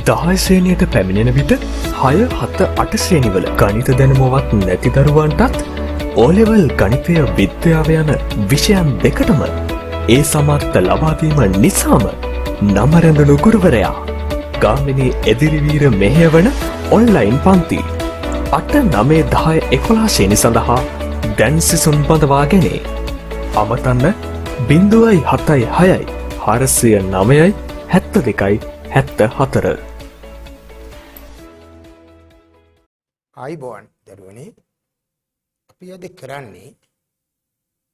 10 ශ්‍රේණියට පැමිණෙන විට 6, 7, 8 ශ්‍රේණිවල ගණිත දැනුමවත් නැති දරුවන්ටත් O-level ගණිතය විද්‍යාව යන විෂයන් දෙකටම ඒ සමර්ථ ලබා දීම නිසාම නම රැඳුණු ගුරුවරයා ගාමිණී එදිරිවීර මෙහෙයවන ඔන්ලයින් පන්ති 8, 9, 10, 11 ශ්‍රේණි සඳහා දැන් සිසුන් බඳවා ගැනේ. අමතන්න 076 409යි 72යි 74. ආයිබෝන් දරුවනේ, අපි අද කරන්නේ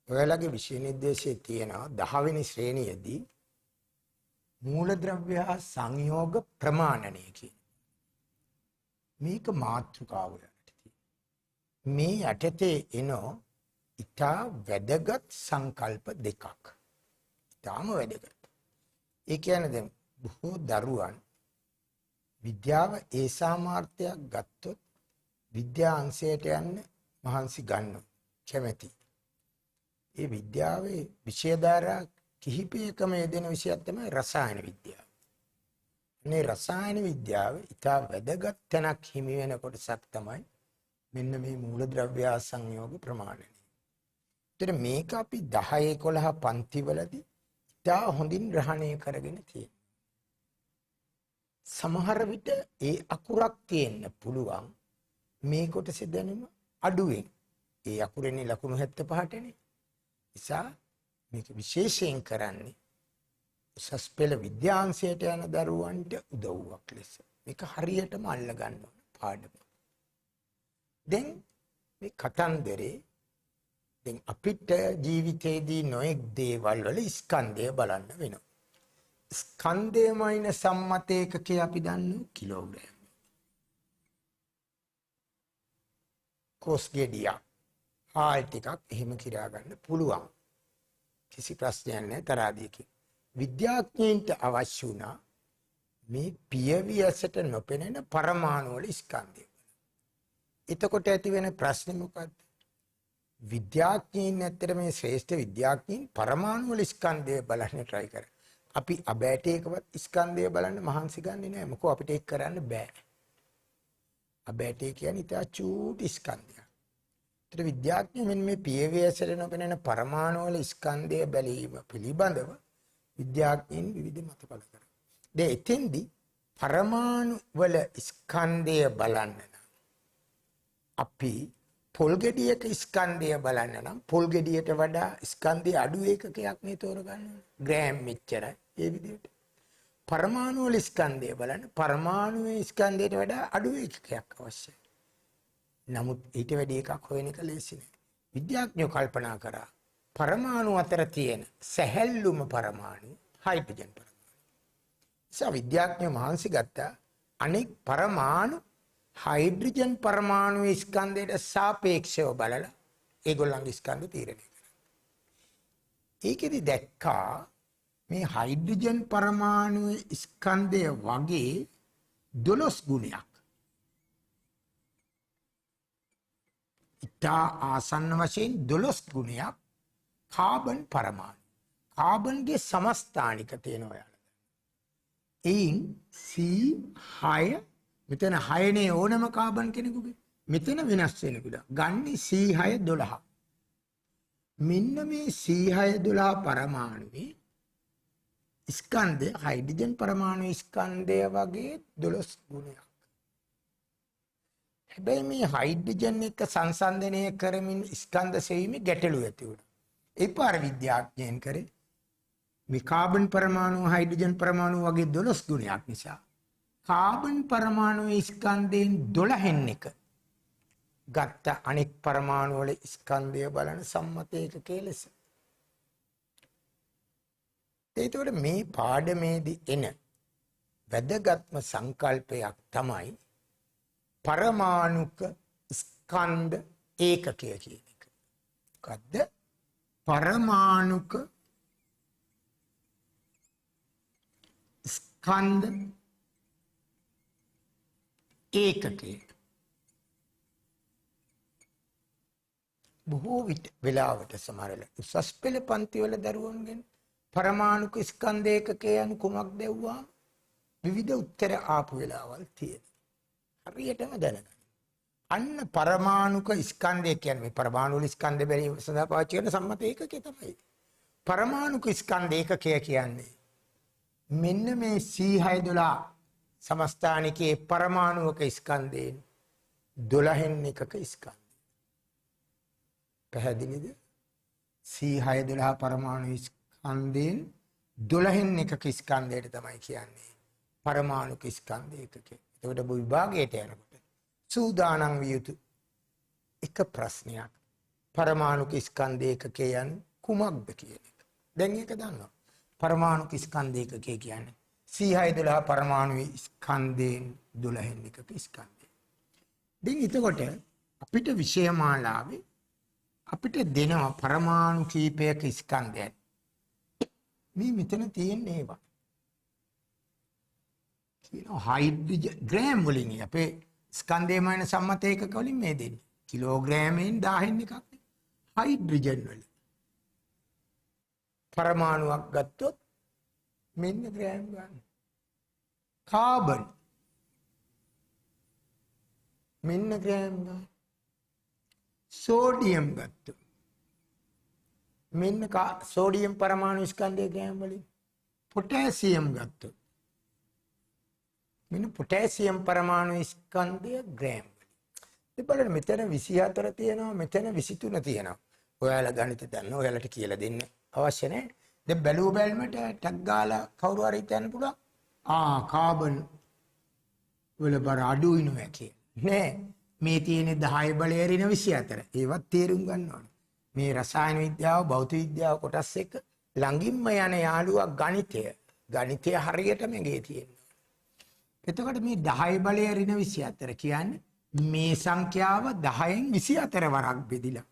ඔයාලගේ විෂය නිර්දේශයේ තියෙන 10 වෙනි ශ්‍රේණියේදී මූලද්‍රව්‍ය හා සංයෝග ප්‍රමාණනය කියන මේක මාතෘකාව යටතේ මේ යටතේ එන ඉතා වැදගත් සංකල්ප දෙකක්. ඉතාම වැදගත්. ඒ කියන්නේ දැන් බොහෝ දරුවන් විද්‍යාව ඒ සාමාර්ථයක් ගත්තොත් විද්‍යා අංශයට යන්න මහන්සි ගන්නවා, කැමැති. ඒ විද්‍යාවේ විෂය ධාරා කිහිපයකම යෙදෙන විෂයක් තමයි රසායන විද්‍යාව. මේ රසායන විද්‍යාව ඉතා වැදගත් තැනක් හිමි වෙන කොටසක් තමයි මෙන්න මේ මූලද්‍රව්‍ය සංයෝග ප්‍රමාණනය. ඒතර මේක අපි 10 11 පන්තිවලදී ඉතා හොඳින් ග්‍රහණය කරගෙන තියෙනවා. සමහර විට ඒ අකුරක් තියෙන්න පුළුවන් මේ කොටසේ දැනුම අඩුවෙන්. ඒ අකුරේනේ ලකුණු 75ටනේ. නිසා මේක විශේෂයෙන් කරන්නේ උසස් පෙළ විද්‍යාංශයට යන දරුවන්ට උදව්වක් ලෙස. මේක හරියටම අල්ල ගන්න ඕන පාඩම. දැන් මේ කතන්දරේ දැන් අපිට ජීවිතේදී නොඑක් දේවල් වල ස්කන්ධය බලන්න වෙනවා. ස්කන්ධයමයින සම්මත ඒකකේ අපි දන්නවා කිලෝග්‍රෑම්. කොස් ගෙඩියක් හාල් ටිකක් එහෙම කිරා ගන්න පුළුවන්. කිසි ප්‍රශ්නයක් නැහැ තරාදියකින්. විද්‍යාඥයින්ට අවශ්‍ය වුණා මේ පියවි ඇසට නොපෙනෙන පරමාණු වල ස්කන්ධය. එතකොට ඇති වෙන ප්‍රශ්නේ මොකද්ද? විද්‍යාඥයින් ඇත්තට මේ ශ්‍රේෂ්ඨ විද්‍යාඥයින් පරමාණු වල ස්කන්ධය බලන්න try කරා. අපි අබෑටයකවත් ස්කන්ධය බලන්න මහන්සි ගන්නේ නැහැ. මොකෝ අපිට ඒක කරන්න බෑ. අබෑටය කියන්නේ ඉතා චූටි ස්කන්ධයක්. ඒතර විද්‍යාඥයෝ මෙන්න මේ පියවි ඇසට නොපෙනෙන පරමාණු වල ස්කන්ධය බැලීම පිළිබඳව විද්‍යාඥයින් විවිධ මත පළ කරා. දැන් එතෙන්දී පරමාණු වල ස්කන්ධය බලන්න නම් අපි පොල් ගෙඩියක ස්කන්ධය බලන්න නම් පොල් ගෙඩියට වඩා ස්කන්ධය අඩු ඒකකයක් නේ තෝරගන්න ඕනේ. ග්‍රෑම් මෙච්චරයි. ඒ විදිහට පරමාණු වල ස්කන්ධය බලන්න පරමාණුවේ ස්කන්ධයට වඩා අඩු ඒකකයක් අවශ්‍යයි. නමුත් ඊට වැඩි එකක් හොයන එක ලේසි නෑ. විද්‍යාඥයෝ කල්පනා කරා පරමාණු අතර තියෙන සැහැල්ලුම පරමාණු හයිඩ්‍රජන් පරමාණු. නිසා විද්‍යාඥයෝ මහන්සි ගත්තා අනෙක් පරමාණු හයිඩ්‍රජන් පරමාණුවේ ස්කන්ධයට සාපේක්ෂව බලලා ඒගොල්ලන්ගේ ස්කන්ධ තීරණය කරා. ඒකෙදි දැක්කා මේ හයිඩ්‍රජන් පරමාණුවේ ස්කන්ධය වගේ 12 ගුණයක් ඉතා ආසන්න වශයෙන් 12 ගුණයක් කාබන් පරමාණු. කාබන්ගේ සමස්ථානික තියෙනවා යාළුවා. එයින් C6 මෙතන 6 නේ ඕනම කාබන් කෙනෙකුගේ. මෙතන වෙනස් වෙනකුඩා. ගන්නේ C6 12. මෙන්න මේ C6 12 පරමාණුවේ ස්කන්ධය හයිඩ්‍රජන් පරමාණු ස්කන්ධය වගේ 12 ගුණයක්. හැබැයි මේ හයිඩ්‍රජන් එක්ක සංසන්දනය කරමින් ස්කන්ධ සෙවීමේ ගැටලු ඇති වුණා. ඒ පාර විද්‍යාඥයන් කරේ මේ කාබන් පරමාණු හයිඩ්‍රජන් පරමාණු වගේ 12 ගුණයක් නිසා කාබන් පරමාණුවේ ස්කන්ධයෙන් 12න් එක ගත්ත අනෙක් පරමාණු වල ස්කන්ධය බලන සම්මත ඒකකයේ ලෙස. ඒතකොට මේ පාඩමේදී එන වැදගත්ම සංකල්පයක් තමයි පරමාණුක ස්කන්ධ ඒකකය කියන එක. මොකද්ද? පරමාණුක ස්කන්ධ ඒකකය. බොහෝ වෙලාවට සමහරවල් උසස් පෙළ පන්ති වල දරුවන්ගෙන් පරමාණුක ස්කන්ධ ඒකකය යන කුමක්ද ඇහුවා විවිධ උත්තර ආපු වෙලාවල් තියෙනවා. හරියටම දැනගන්න. අන්න පරමාණුක ස්කන්ධය කියන්නේ මේ පරමාණු වල ස්කන්ධ බැලීම සඳහා පාවිච්චි කරන සම්මත ඒකකය තමයි. පරමාණුක ස්කන්ධ ඒකකය කියන්නේ මෙන්න මේ C612 සමස්ථානිකයේ පරමාණුක ස්කන්ධයෙන් 12න් එකක ස්කන්ධය. පැහැදිලිද? C612 පරමාණු ස්කන්ධයෙන් 12න් එකක ස්කන්ධයට තමයි කියන්නේ පරමාණුක ස්කන්ධ ඒකකය. එතකොට විභාගයට යනකොට සූදානම් විය යුතු එක ප්‍රශ්නයක් පරමාණුක ස්කන්ධ ඒකකය යන්නේ කුමක්ද කියන එක. දැන් ඒක දන්නවා. පරමාණුක ස්කන්ධ ඒකකය කියන්නේ C612 පරමාණු ස්කන්ධයෙන් 12න් එකක ස්කන්ධය. දැන් එතකොට අපිට විෂය මාලාවේ අපිට දෙනවා පරමාණු කීපයක ස්කන්ධයන්. මේ මෙතන තියෙන්නේ ඒවා. කියනවා හයිඩ්‍රජන් ග්‍රෑම් වලින් අපේ ස්කන්ධය මාන සම්මත ඒකක වලින් මේ දෙන්නේ. කිලෝග්‍රෑමෙන් 1000න් එකක් නේ. හයිඩ්‍රජන් වල පරමාණුවක් ගත්තොත් මෙන්න ග්‍රෑම් ගන්න. කාබන් මෙන්න ග්‍රෑම් ගන්න. සෝඩියම් ගත්තොත් මෙන්න සෝඩියම් පරමාණු ස්කන්ධය ග්‍රෑම් වලින්. පොටෑසියම් ගත්තොත් මෙන්න පොටෑසියම් පරමාණු ස්කන්ධය ග්‍රෑම් වලින්. ඉතින් බලන්න මෙතන 24 තියෙනවා මෙතන 23 තියෙනවා. ඔයාලා ගණිත දන්න ඔයාලට කියලා දෙන්න අවශ්‍ය නැහැ. දැන් බැලුව බැලමට ටක් ගාලා කවුරු හරි හිතන්න පුළුවන් කාබන් වල බර අඩු වෙනවා කියලා. නෑ මේ තියෙන 10 බලය ඍණ 24. ඒවත් තේරුම් ගන්න ඕනේ. මේ රසායන විද්‍යාව භෞතික විද්‍යාව කොටස් එක ළඟින්ම යන යාළුවා ගණිතය හරියටම ගේ තියෙනවා. එතකොට මේ 10 බලය ඍණ 24 කියන්නේ මේ සංඛ්‍යාව 10න් 24 වරක් බෙදිලා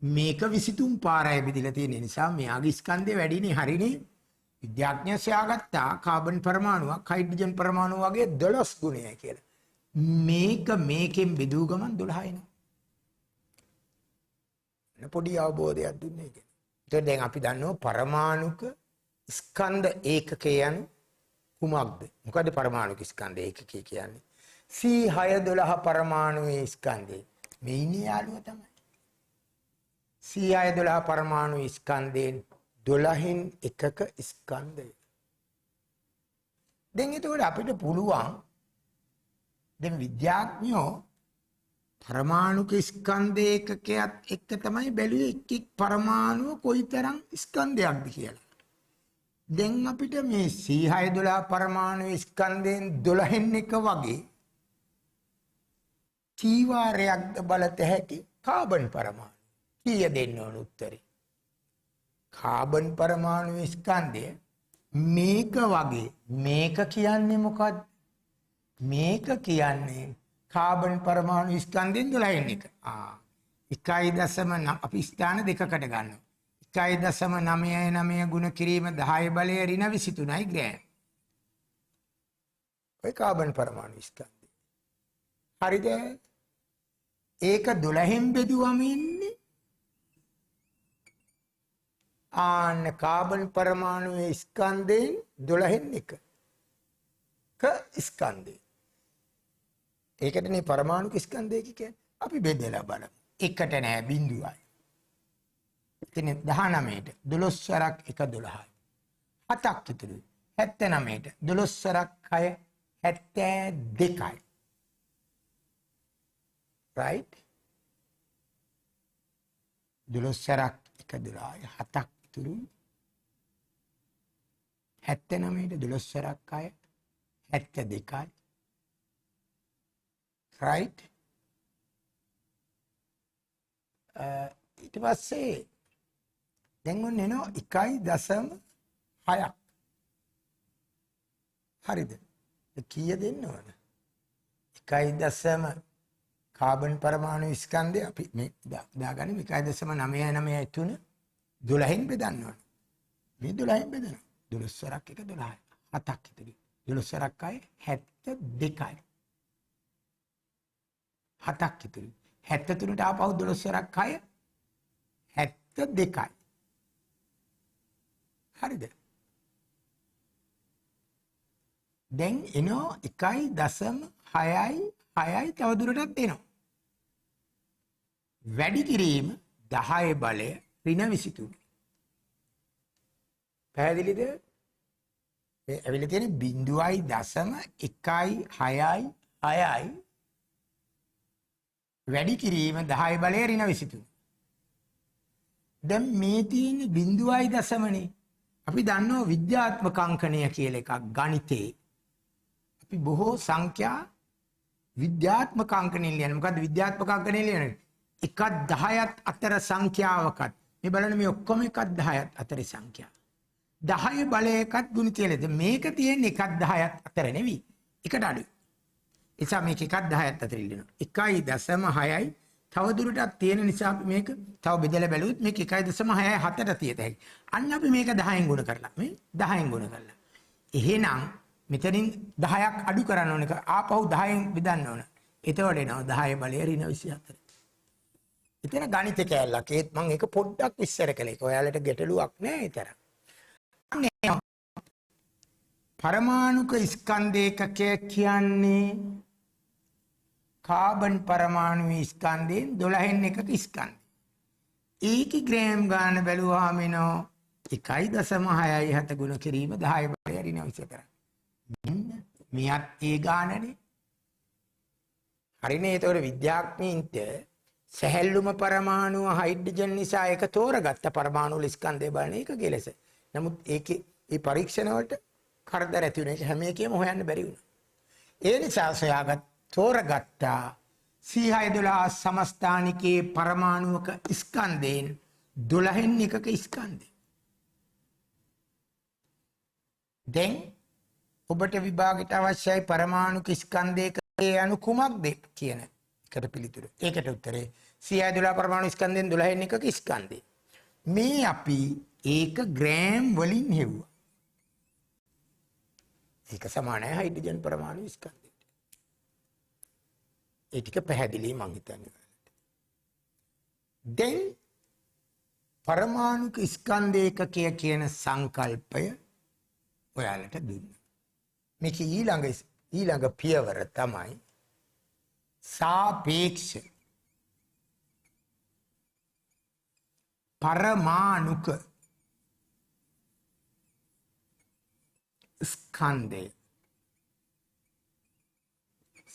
මේක 23 පාරයි බෙදිලා තියෙන නිසා මෙයාගේ ස්කන්ධය වැඩිනේ හරිනේ. විද්‍යාඥයෝ සොයාගත්තා කාබන් පරමාණුවක් හයිඩ්‍රජන් පරමාණුව වගේ 12 ගුණයයි කියලා. මේක මේකෙන් බෙදුව ගමන් 12 එනවා. පොඩි අවබෝධයක් දුන්නේ ඒක. ඒත් දැන් අපි දන්නවා පරමාණුක ස්කන්ධ ඒකකය යන කුමක්ද? මොකද පරමාණුක ස්කන්ධ ඒකකය කියන්නේ? C612 පරමාණුවේ ස්කන්ධය. මේ ඉන්නේ යාළුවා තමයි. C612 පරමාණු ස්කන්ධයෙන් 12න් එකක ස්කන්ධය. දැන් එතකොට අපිට පුළුවන් දැන් විද්‍යාඥයෝ පරමාණුක ස්කන්ධ ඒකකයක් එක්ක තමයි බැලුවේ එක් එක් පරමාණුව කොයිතරම් ස්කන්ධයක්ද කියලා. දැන් අපිට මේ C612 පරමාණු ස්කන්ධයෙන් 12න් එක වගේ කීවාරයක්ද බලත හැකි කාබන් පරමාණු. කීය දෙන්න ඕන උත්තරේ? කාබන් පරමාණු ස්කන්ධය මේක වගේ මේක කියන්නේ මොකක්ද? මේක කියන්නේ කාබන් පරමාණු ස්කන්ධයෙන් 12න් එක. 1.9 අපි ස්ථාන දෙකකට ගන්නවා. 1.99 ගුණ කිරීම 10 බලය ඍණ 23යි ග්‍රෑම්. ඔය කාබන් පරමාණු ස්කන්ධය. හරිද? ඒක 12න් බෙදුවම ඉන්නේ කාබන් පරමාණුවේ ස්කන්ධයෙන් 12න් එක ස්කන්ධය. ඒකටනේ පරමාණුක ස්කන්ධය කියන්නේ. අපි බෙදලා බලමු. එකට නෑ බිඳුවයි. එතන 19ට 12 වරක් 1 12යි. 7ක් ඉතුරුයි. 79ට 12 වරක් 6 72යි. right? 12 වරක් 1 12යි 7ක් ඉතුරුයි. 79ට 12 වරක් 6 72යි. right? ඊට පස්සේ දැන් ඔන්න එනවා 1.6ක්. හරිද? කීය දෙන්න ඕන? 1. කාබන් පරමාණු ස්කන්ධය අපි මේ දාගන්නේ 1.993 12න් බෙදන්න ඕන. මේ 12න් බෙදනවා. 12 වරක් 1 12යි. 7ක් ඉතිරි. 12 වරක් 6 72යි. 7ක් ඉතිරි. 73ට ආපහු 12 වරක් 6 72යි. හරිද? දැන් එනවා 1.6යි තවදුරටත් එනවා. වැඩි කිරීම 10 බලය ඍණ 23. පැහැදිලිද? මේ ඇවිල්ලා තියෙන 0.1.6යි වැඩි කිරීම 10 බලය ඍණ 23. දැන් මේ තියෙන 0.නේ. අපි දන්නවා විද්‍යාත්මක අංකණය කියලා එකක් ගණිතේ. අපි බොහෝ සංඛ්‍යා විද්‍යාත්මක අංකණයෙන් ලියන. මොකද්ද විද්‍යාත්මක අංකණයෙන් ලියන්නේ? 1 10ත් අතර සංඛ්‍යාවකට. මේ බලන්න මේ ඔක්කොම 1 10ත් අතරේ සංඛ්‍යා. 10 බලයකත් ගුණිතයලද මේක තියෙන්නේ 1 10ත් අතර නෙවෙයි. එකට අඩුයි. එසා මේක 1 10ත් අතර ඉල්ලනවා. 1.6යි තව දුරටත් තියෙන නිසා අපි මේක තව බෙදලා බැලුවොත් මේක 1.6යි 7ට තියත හැකි. අන්න අපි මේක 10න් ගුණ කරලා මේ 10න් ගුණ කරලා. එහෙනම් මෙතනින් 10ක් අඩු කරන්න ඕන එක ආපහු 10න් බෙදන්න ඕන. එතකොට එනවා 10 බලය ඍණ 24. එතන ගණිත කැලලක්. ඒත් මම ඒක පොඩ්ඩක් විස්තර කළේ. ඔයාලට ගැටලුවක් නෑ ඒතර. පරමාණුක ස්කන්ධ ඒකකය කියන්නේ කාබන් පරමාණු ස්කන්ධයෙන් 12න් එකක ස්කන්ධය. ඒකේ ග්‍රෑම් ගන්න බැලුවාම එනවා 1.6යි 7 ගුණ කිරීම 10 බලය ඍණ 24. මෙන්න මෙයත් ඒ ගානනේ. හරිනේ. ඒතකොට විද්‍යාඥයින්ට සැහැල්ලුම පරමාණුව හයිඩ්‍රජන් නිසා ඒක තෝරගත්ත පරමාණු වල ස්කන්ධය බලන එක කෙලෙස. නමුත් ඒකේ මේ පරීක්ෂණ වලට කරදර ඇති වෙන එක හැම එකෙම හොයන්න බැරි වුණා. ඒ නිසා සොයාගත් තෝරගත්තා C612 සමස්ථානිකේ පරමාණුක ස්කන්ධයෙන් 12න් එකක ස්කන්ධය. දැන් ඔබට විභාගයට අවශ්‍යයි පරමාණුක ස්කන්ධයේ අණු කුමක්ද කියන එකට පිළිතුර. ඒකට උත්තරේ C612 පරමාණු ස්කන්ධයෙන් 12න් එකක ස්කන්ධය. මේ අපි ඒක ග්‍රෑම් වලින් හෙව්වා. ඒක සමානයි හයිඩ්‍රජන් පරමාණු ස්කන්ධයට. ඒ ටික පැහැදිලි මං හිතන්නේ. දැන් පරමාණුක ස්කන්ධ ඒකකය කියන සංකල්පය ඔයාලට දුන්නා. මේක ඊළඟ පියවර තමයි සාපේක්ෂ පරමාණුක ස්කන්ධය.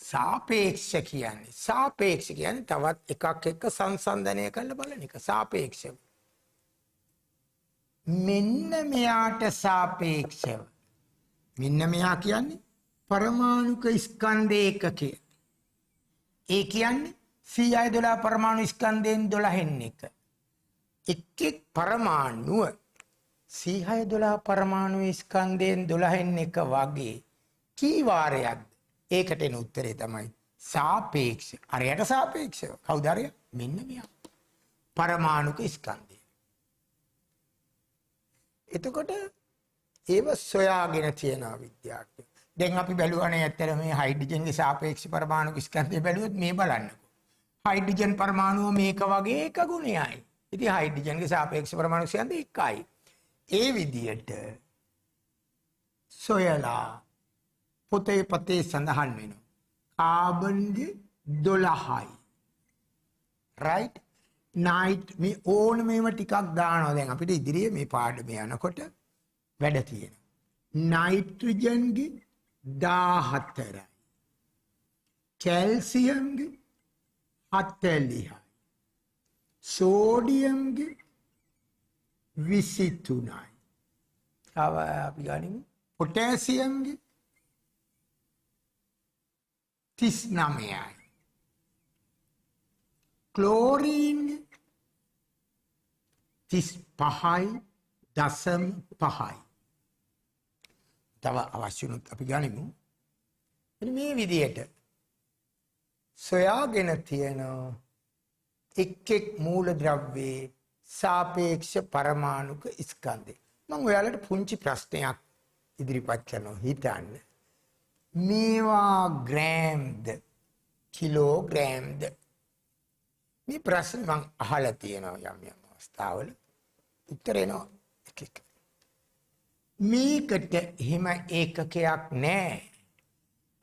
සාපේක්ෂ කියන්නේ තවත් එකක් එක්ක සංසන්දනය කරලා බලන එක. සාපේක්ෂව. මෙන්න මෙයාට සාපේක්ෂව. මෙන්න මෙයා කියන්නේ පරමාණුක ස්කන්ධ ඒකකය. ඒ කියන්නේ C612 පරමාණු ස්කන්ධයෙන් 12න් එක. එක් පරමාණුව C612 පරමාණු ස්කන්ධයෙන් 12න් එක වගේ කී වාරයක්ද? ඒකට එන උත්තරේ තමයි සාපේක්ෂ. අරයට සාපේක්ෂව. කවුද අරය? මෙන්න මෙයා. පරමාණුක ස්කන්ධය. එතකොට ඒව සොයාගෙන තියෙනවා විද්‍යාඥයෝ. දැන් අපි බැලුවානේ ඇත්තට මේ හයිඩ්‍රජන්ගේ සාපේක්ෂ පරමාණු ස්කන්ධය බැලුවොත් මේ බලන්නකෝ. හයිඩ්‍රජන් පරමාණුව මේක වගේ එක ගුණයයි. ඉතින් හයිඩ්‍රජන්ගේ සාපේක්ෂ පරමාණු ස්කන්ධය එකයි. ඒ විදියට සොයලා පොතේ සඳහන් වෙනවා. කාබන්ගේ 12යි. right? නයිට් මේ ඕන මේව ටිකක් දානවා. දැන් අපිට ඉදිරියේ මේ පාඩමේ යනකොට වැඩ තියෙනවා. නයිට්‍රජන්ගේ 14යි. කැල්සියම්ගේ 40යි. සෝඩියම්ගේ 23යි. අපි ගනිමු පොටෑසියම්ගේ 39යි. ක්ලෝරීන්ගේ 35.5යි. තව අවශ්‍යුනොත් අපි ගනිමු. මේ විදියට සොයාගෙන තියෙන එක් මූලද්‍රව්‍යයේ සාපේක්ෂ පරමාණුක ස්කන්ධය. මම ඔයාලට පුංචි ප්‍රශ්නයක් ඉදිරිපත් කරනවා. හිතන්න. මේවා ග්‍රෑම්ද කිලෝග්‍රෑම්ද? මේ ප්‍රශ්න මම අහලා තියෙනවා යම් අවස්ථාවල. උත්තර එනවා එක එක. මේකට එහෙම ඒකකයක් නැහැ.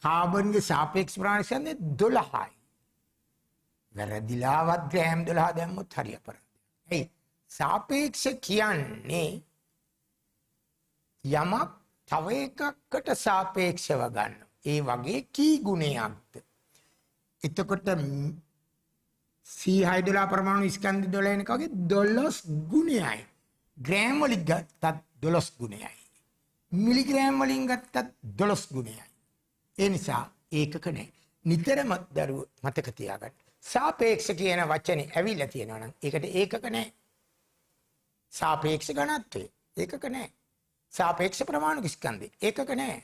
කාබන්ගේ සාපේක්ෂ ප්‍රමාණය 12යි. වැරදිලාවත් ග්‍රෑම් 12 දැම්මොත් හරිය අපරාධයි. ඒ සාපේක්ෂ කියන්නේ යමක් තව එකකට සාපේක්ෂව ගන්න. ඒ වගේ කී ගුණයක්ද? එතකොට C6 පරමාණු ස්කන්ධ 12 එකගේ 12 ගුණයයි. ග්‍රෑම් වලින් ගත්තත් 12 ගුණයයි. මිලිග්‍රෑම් වලින් ගත්තත් 12 ගුණයයි. ඒ නිසා ඒකක නැහැ. නිතරම දරුවෝ මතක තියාගන්න. සාපේක්ෂ කියන වචනේ ඇවිල්ලා තියෙනවා නම් ඒකට ඒකක නැහැ. සාපේක්ෂ ඝනත්වය ඒකක නැහැ. සාපේක්ෂ ප්‍රමාණු ස්කන්ධය ඒකක නැහැ.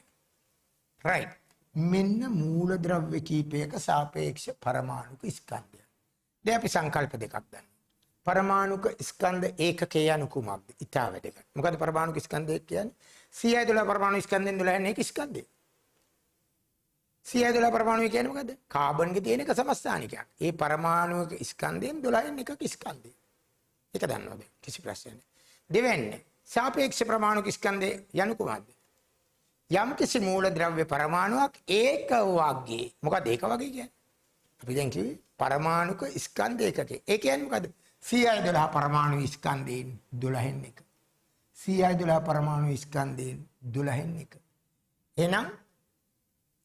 right. මෙන්න මූලද්‍රව්‍ය කීපයක සාපේක්ෂ පරමාණුක ස්කන්ධය. දැන් අපි සංකල්ප දෙකක් ගන්න. පරමාණුක ස්කන්ධ ඒකකය යනු කුමක්ද? ඊට වැඩක. මොකද පරමාණුක ස්කන්ධය කියන්නේ C12 පරමාණු ස්කන්ධෙන් 12 එක ස්කන්ධය. C12 පරමාණු කියන්නේ මොකද? කාබන්ගේ තියෙන එක සමස්ථානිකයක්. ඒ පරමාණුක ස්කන්ධයෙන් 12 එකක ස්කන්ධය. ඒක දන්නවද? කිසි ප්‍රශ්නයක් නැහැ. දෙවැන්නේ සාපේක්ෂ ප්‍රමාණුක ස්කන්ධය යනු කුමක්ද? යම් කිසි මූලද්‍රව්‍ය පරමාණුවක් ඒක වගේ. මොකද ඒක වගේ කියන්නේ? අපි දැන් කිව්වේ පරමාණුක ස්කන්ධ ඒකකේ. ඒ කියන්නේ මොකද? C12 පරමාණු ස්කන්ධයෙන් 12න් එක. C12 පරමාණු ස්කන්ධයෙන් 12න් එක. එහෙනම්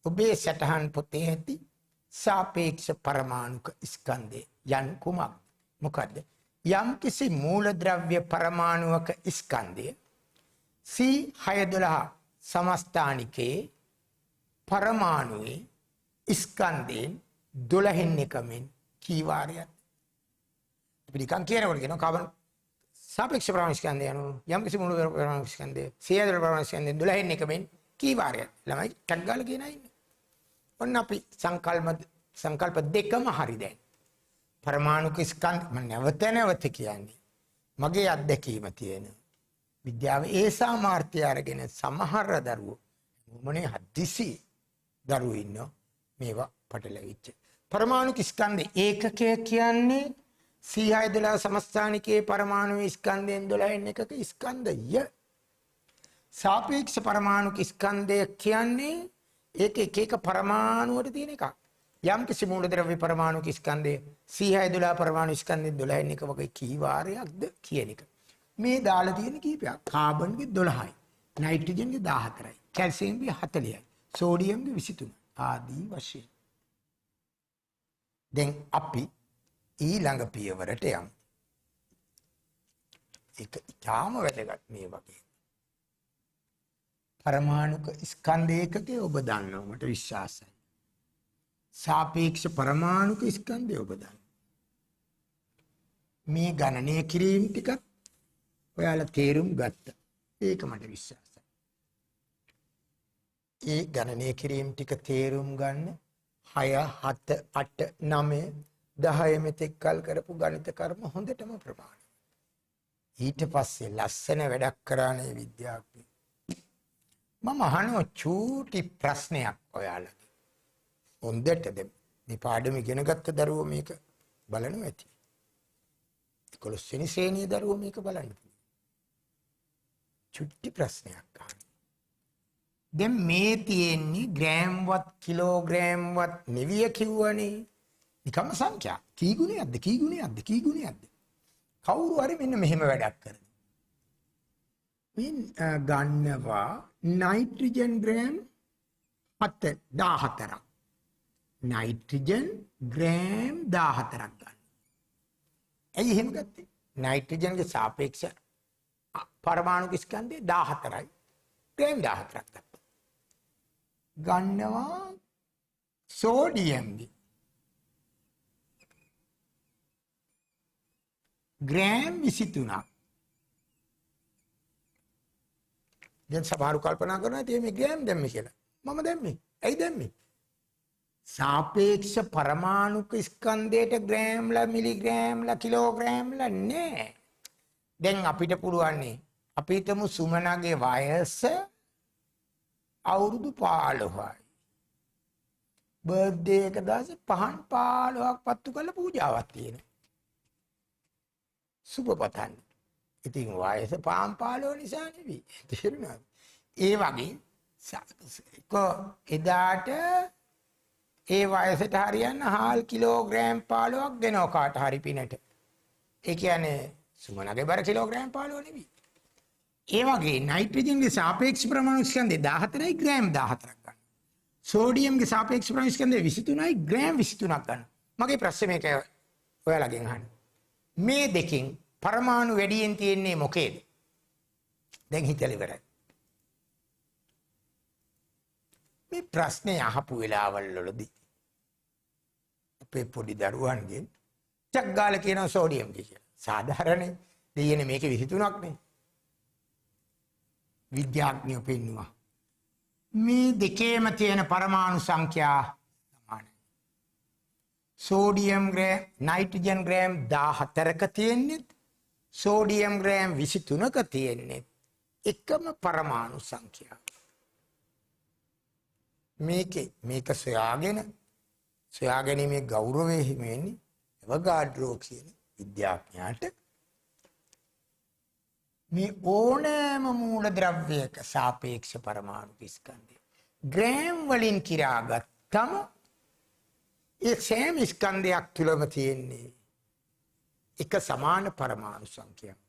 ඔබේ සටහන් පොතේ ඇති සාපේක්ෂ පරමාණුක ස්කන්ධය යන කුමක්ද? මොකද්ද? යම් කිසි මූලද්‍රව්‍ය පරමාණුවක ස්කන්ධය C612 සමස්ථානිකේ පරමාණුවේ ස්කන්ධයෙන් 12න් එකමින් කී වාරයක්? අපි නිකන් කියනකොට කියනවා කාබන් සාපේක්ෂ පරමාණු ස්කන්ධය යන යම් කිසි මූලද්‍රව්‍ය පරමාණු ස්කන්ධය C12 පරමාණු ස්කන්ධයෙන් 12න් එකමින් කී වාරයක්? ළමයි ටක් ගාලා කියන අය ඉන්නේ. ඔන්න අපි සංකල්ප දෙකම හරි දැන්. පරමාණුක ස්කන්ධ මම නැවත කියන්නේ මගේ අත්දැකීම තියෙන විද්‍යාව ඒ සාමාර්ථය අරගෙන සමහර දරුවෝ මොනේ හදිසි දරුවෝ ඉන්නවා මේවා පටලවිච්ච. පරමාණුක ස්කන්ධ ඒකකය කියන්නේ C612 සමස්ථානිකයේ පරමාණු ස්කන්ධයෙන් 12න් එකක ස්කන්ධය. සාපේක්ෂ පරමාණුක ස්කන්ධය කියන්නේ ඒක එක එක පරමාණුවට තියෙන එකක්. යම් කිසි මූලද්‍රව්‍ය පරමාණුක ස්කන්ධය C612 පරමාණු ස්කන්ධයෙන් 12න් එක වගේ කී වාරයක්ද කියන එක. මේ දාලා තියෙන කීපයක්. කාබන්ගේ 12යි, නයිට්‍රජන්ගේ 14යි, කැල්සියම්ගේ 40යි, සෝඩියම්ගේ 23 ආදී වශයෙන්. දැන් අපි ඊළඟ පියවරට යමු. ඒක ඊටාම වැදගත් මේ වගේ. පරමාණුක ස්කන්ධ ඒකකේ ඔබ දන්නවා මට විශ්වාසයි. සාපේක්ෂ පරමාණුක ස්කන්ධය ඔබ දන්නවා. මේ ගණනය කිරීම ටිකත් ඔයාලා තේරුම් ගත්තා. ඒක මට විශ්වාසයි. ඒ ගණනය කිරීම ටික තේරුම් ගන්න 6 7 8 9 10 මෙතෙක් කල් කරපු ගණිත කර්ම හොඳටම ප්‍රමාණයි. ඊට පස්සේ ලස්සන වැඩක් කරානේ විද්‍යාඥයෝ. මම අහනවා චූටි ප්‍රශ්නයක් ඔයාලගේ. හොඳට මේ පාඩම ඉගෙන ගත්ත දරුවෝ මේක බලනවා ඇති. 11 වෙනි ශ්‍රේණියේ දරුවෝ මේක බලන්න. චුට්ටි ප්‍රශ්නයක් අහන්න. දැන් මේ තියෙන්නේ ග්‍රෑම්වත් කිලෝග්‍රෑම්වත් නෙවිය කිව්වනේ. නිකම්ම සංඛ්‍යා. කී ගුණයක්ද? කී ගුණයක්ද? කී ගුණයක්ද? කවුරු හරි මෙන්න මෙහෙම වැඩක් කරනවා. මේ ගන්නවා නයිට්‍රජන් ග්‍රෑම් 14ක්. නයිට්‍රජන් ග්‍රෑම් 14ක් ගන්න. ඇයි එහෙම ගත්තේ? නයිට්‍රජන්ගේ සාපේක්ෂ පරමාණුක ස්කන්ධය 14යි. ග්‍රෑම් 14ක් ගත්තා. ගන්නවා සෝඩියම්ගේ ග්‍රෑම් 23ක්. දැන් සමහරු කල්පනා කරනවා ඉතින් මේ ග්‍රෑම් දැම්මේ කියලා. මම දැම්මේ. ඇයි දැම්මේ? සාපේක්ෂ පරමාණුක ස්කන්ධයට ග්‍රෑම්ලා මිලිග්‍රෑම්ලා කිලෝග්‍රෑම්ලා නෑ. දැන් අපිට පුළුවන් අපි හිතමු සුමනගේ වයස අවුරුදු 15යි. බර්ත්ඩේ එක දවසේ පහන් 15ක් පත්තු කරලා පූජාවක් තියෙනවා. සුබ පතන්න. ඉතින් වයස පාම් 15 නිසා නෙවෙයි. තේරුණාද? ඒ වගේ එදාට ඒ වයසට හරියන්න හාල් කිලෝග්‍රෑම් 15ක් දෙනවා කාට හරි පිනට. ඒ කියන්නේ සුමනගේ බර කිලෝග්‍රෑම් 15 නෙවෙයි. ඒ වගේ නයිට්‍රජන්ගේ සාපේක්ෂ ප්‍රමාණු ස්කන්ධය 14යි ග්‍රෑම් 14ක් ගන්න. සෝඩියම්ගේ සාපේක්ෂ ප්‍රමාණු ස්කන්ධය 23යි ග්‍රෑම් 23ක් ගන්න. මගේ ප්‍රශ්නේ මේක ඔයාලගෙන් අහන්න. මේ දෙකෙන් පරමාණු වැඩියෙන් තියෙන්නේ මොකේද? දැන් හිතලා ඉවරයි. මේ ප්‍රශ්නේ අහපු වෙලාවල් වලදී අපේ පොඩි දරුවන්ගෙන් ටක් ගාලා කියනවා සෝඩියම් කියලා. සාධාරණයි. දෙයනේ මේකේ 23ක් නේ. විද්‍යාඥයෝ පෙන්නවා. මේ දෙකේම තියෙන පරමාණු සංඛ්‍යා සමානයි. සෝඩියම් ග්‍රෑම් නයිට්‍රජන් ග්‍රෑම් 14ක තියෙන්නේ සෝඩියම් ග්‍රෑම් 23ක තියෙන්නේ එකම පරමාණු සංඛ්‍යාව. මේක සොයාගැනීමේ ගෞරවය හිමෙන්නේ එවගාඩ්‍රෝ කියන විද්‍යාඥයාට මේ ඕනෑම මූලද්‍රව්‍යයක සාපේක්ෂ පරමාණු ස්කන්ධය ග්‍රෑම් වලින් කිරාගත්තම ඒ සෑම ස්කන්ධයක් තුළම තියෙන්නේ එක සමාන පරමාණු සංඛ්‍යාවක්.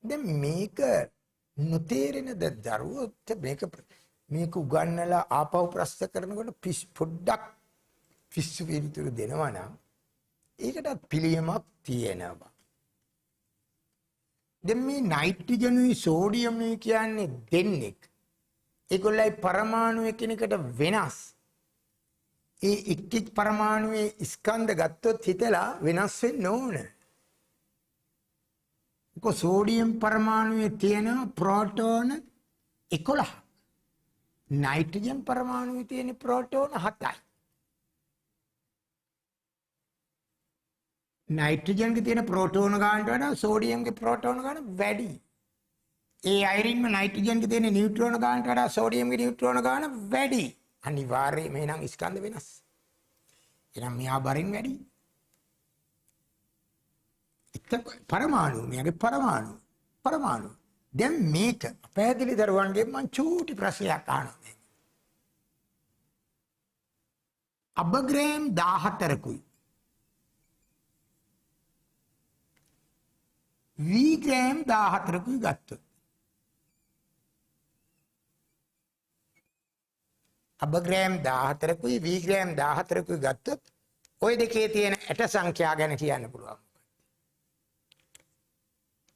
දැන් මේක නොතේරෙන දරුවොත් මේක උගන්නලා ආපහු ප්‍රශ්න කරනකොට පොඩ්ඩක් පිස්සු පිළිතුරු දෙනවා නම් ඒකටත් පිළියමක් තියෙනවා. දැන් මේ නයිට්‍රජනුයි සෝඩියම්නුයි කියන්නේ දෙන්නෙක්. ඒගොල්ලයි පරමාණු එකිනෙකට වෙනස්. ඒ එක් පරමාණුවේ ස්කන්ධ ගත්තොත් හිතලා වෙනස් වෙන්න ඕන. සෝඩියම් පරමාණුවේ තියෙන ප්‍රෝටෝන 11ක්. නයිට්‍රජන් පරමාණුවේ තියෙන ප්‍රෝටෝන 7යි. නයිට්‍රජන්ගේ තියෙන ප්‍රෝටෝන ගානට වඩා සෝඩියම්ගේ ප්‍රෝටෝන ගාන වැඩි. ඒ අයරින්ම නයිට්‍රජන්ගේ තියෙන නියුට්‍රෝන ගානට වඩා සෝඩියම්ගේ නියුට්‍රෝන ගාන වැඩි. අනිවාර්යයෙන්ම එනං ස්කන්ධ වෙනස්. එනම් මෙහා බරින් වැඩි. පරමාණු මේගේ පරමාණු දැන් මේක පැහැදිලි දරුවන්ගේ මං චූටි ප්‍රශ්නයක් අහනවා. අබ ග්‍රෑම් 14කුයි වී ග්‍රෑම් 14කුයි ගත්තොත් අබ ග්‍රෑම් 14කුයි වී ග්‍රෑම් 14කුයි ගත්තොත් ওই දෙකේ තියෙන ඇට සංඛ්‍යා ගැන කියන්න පුළුවන්.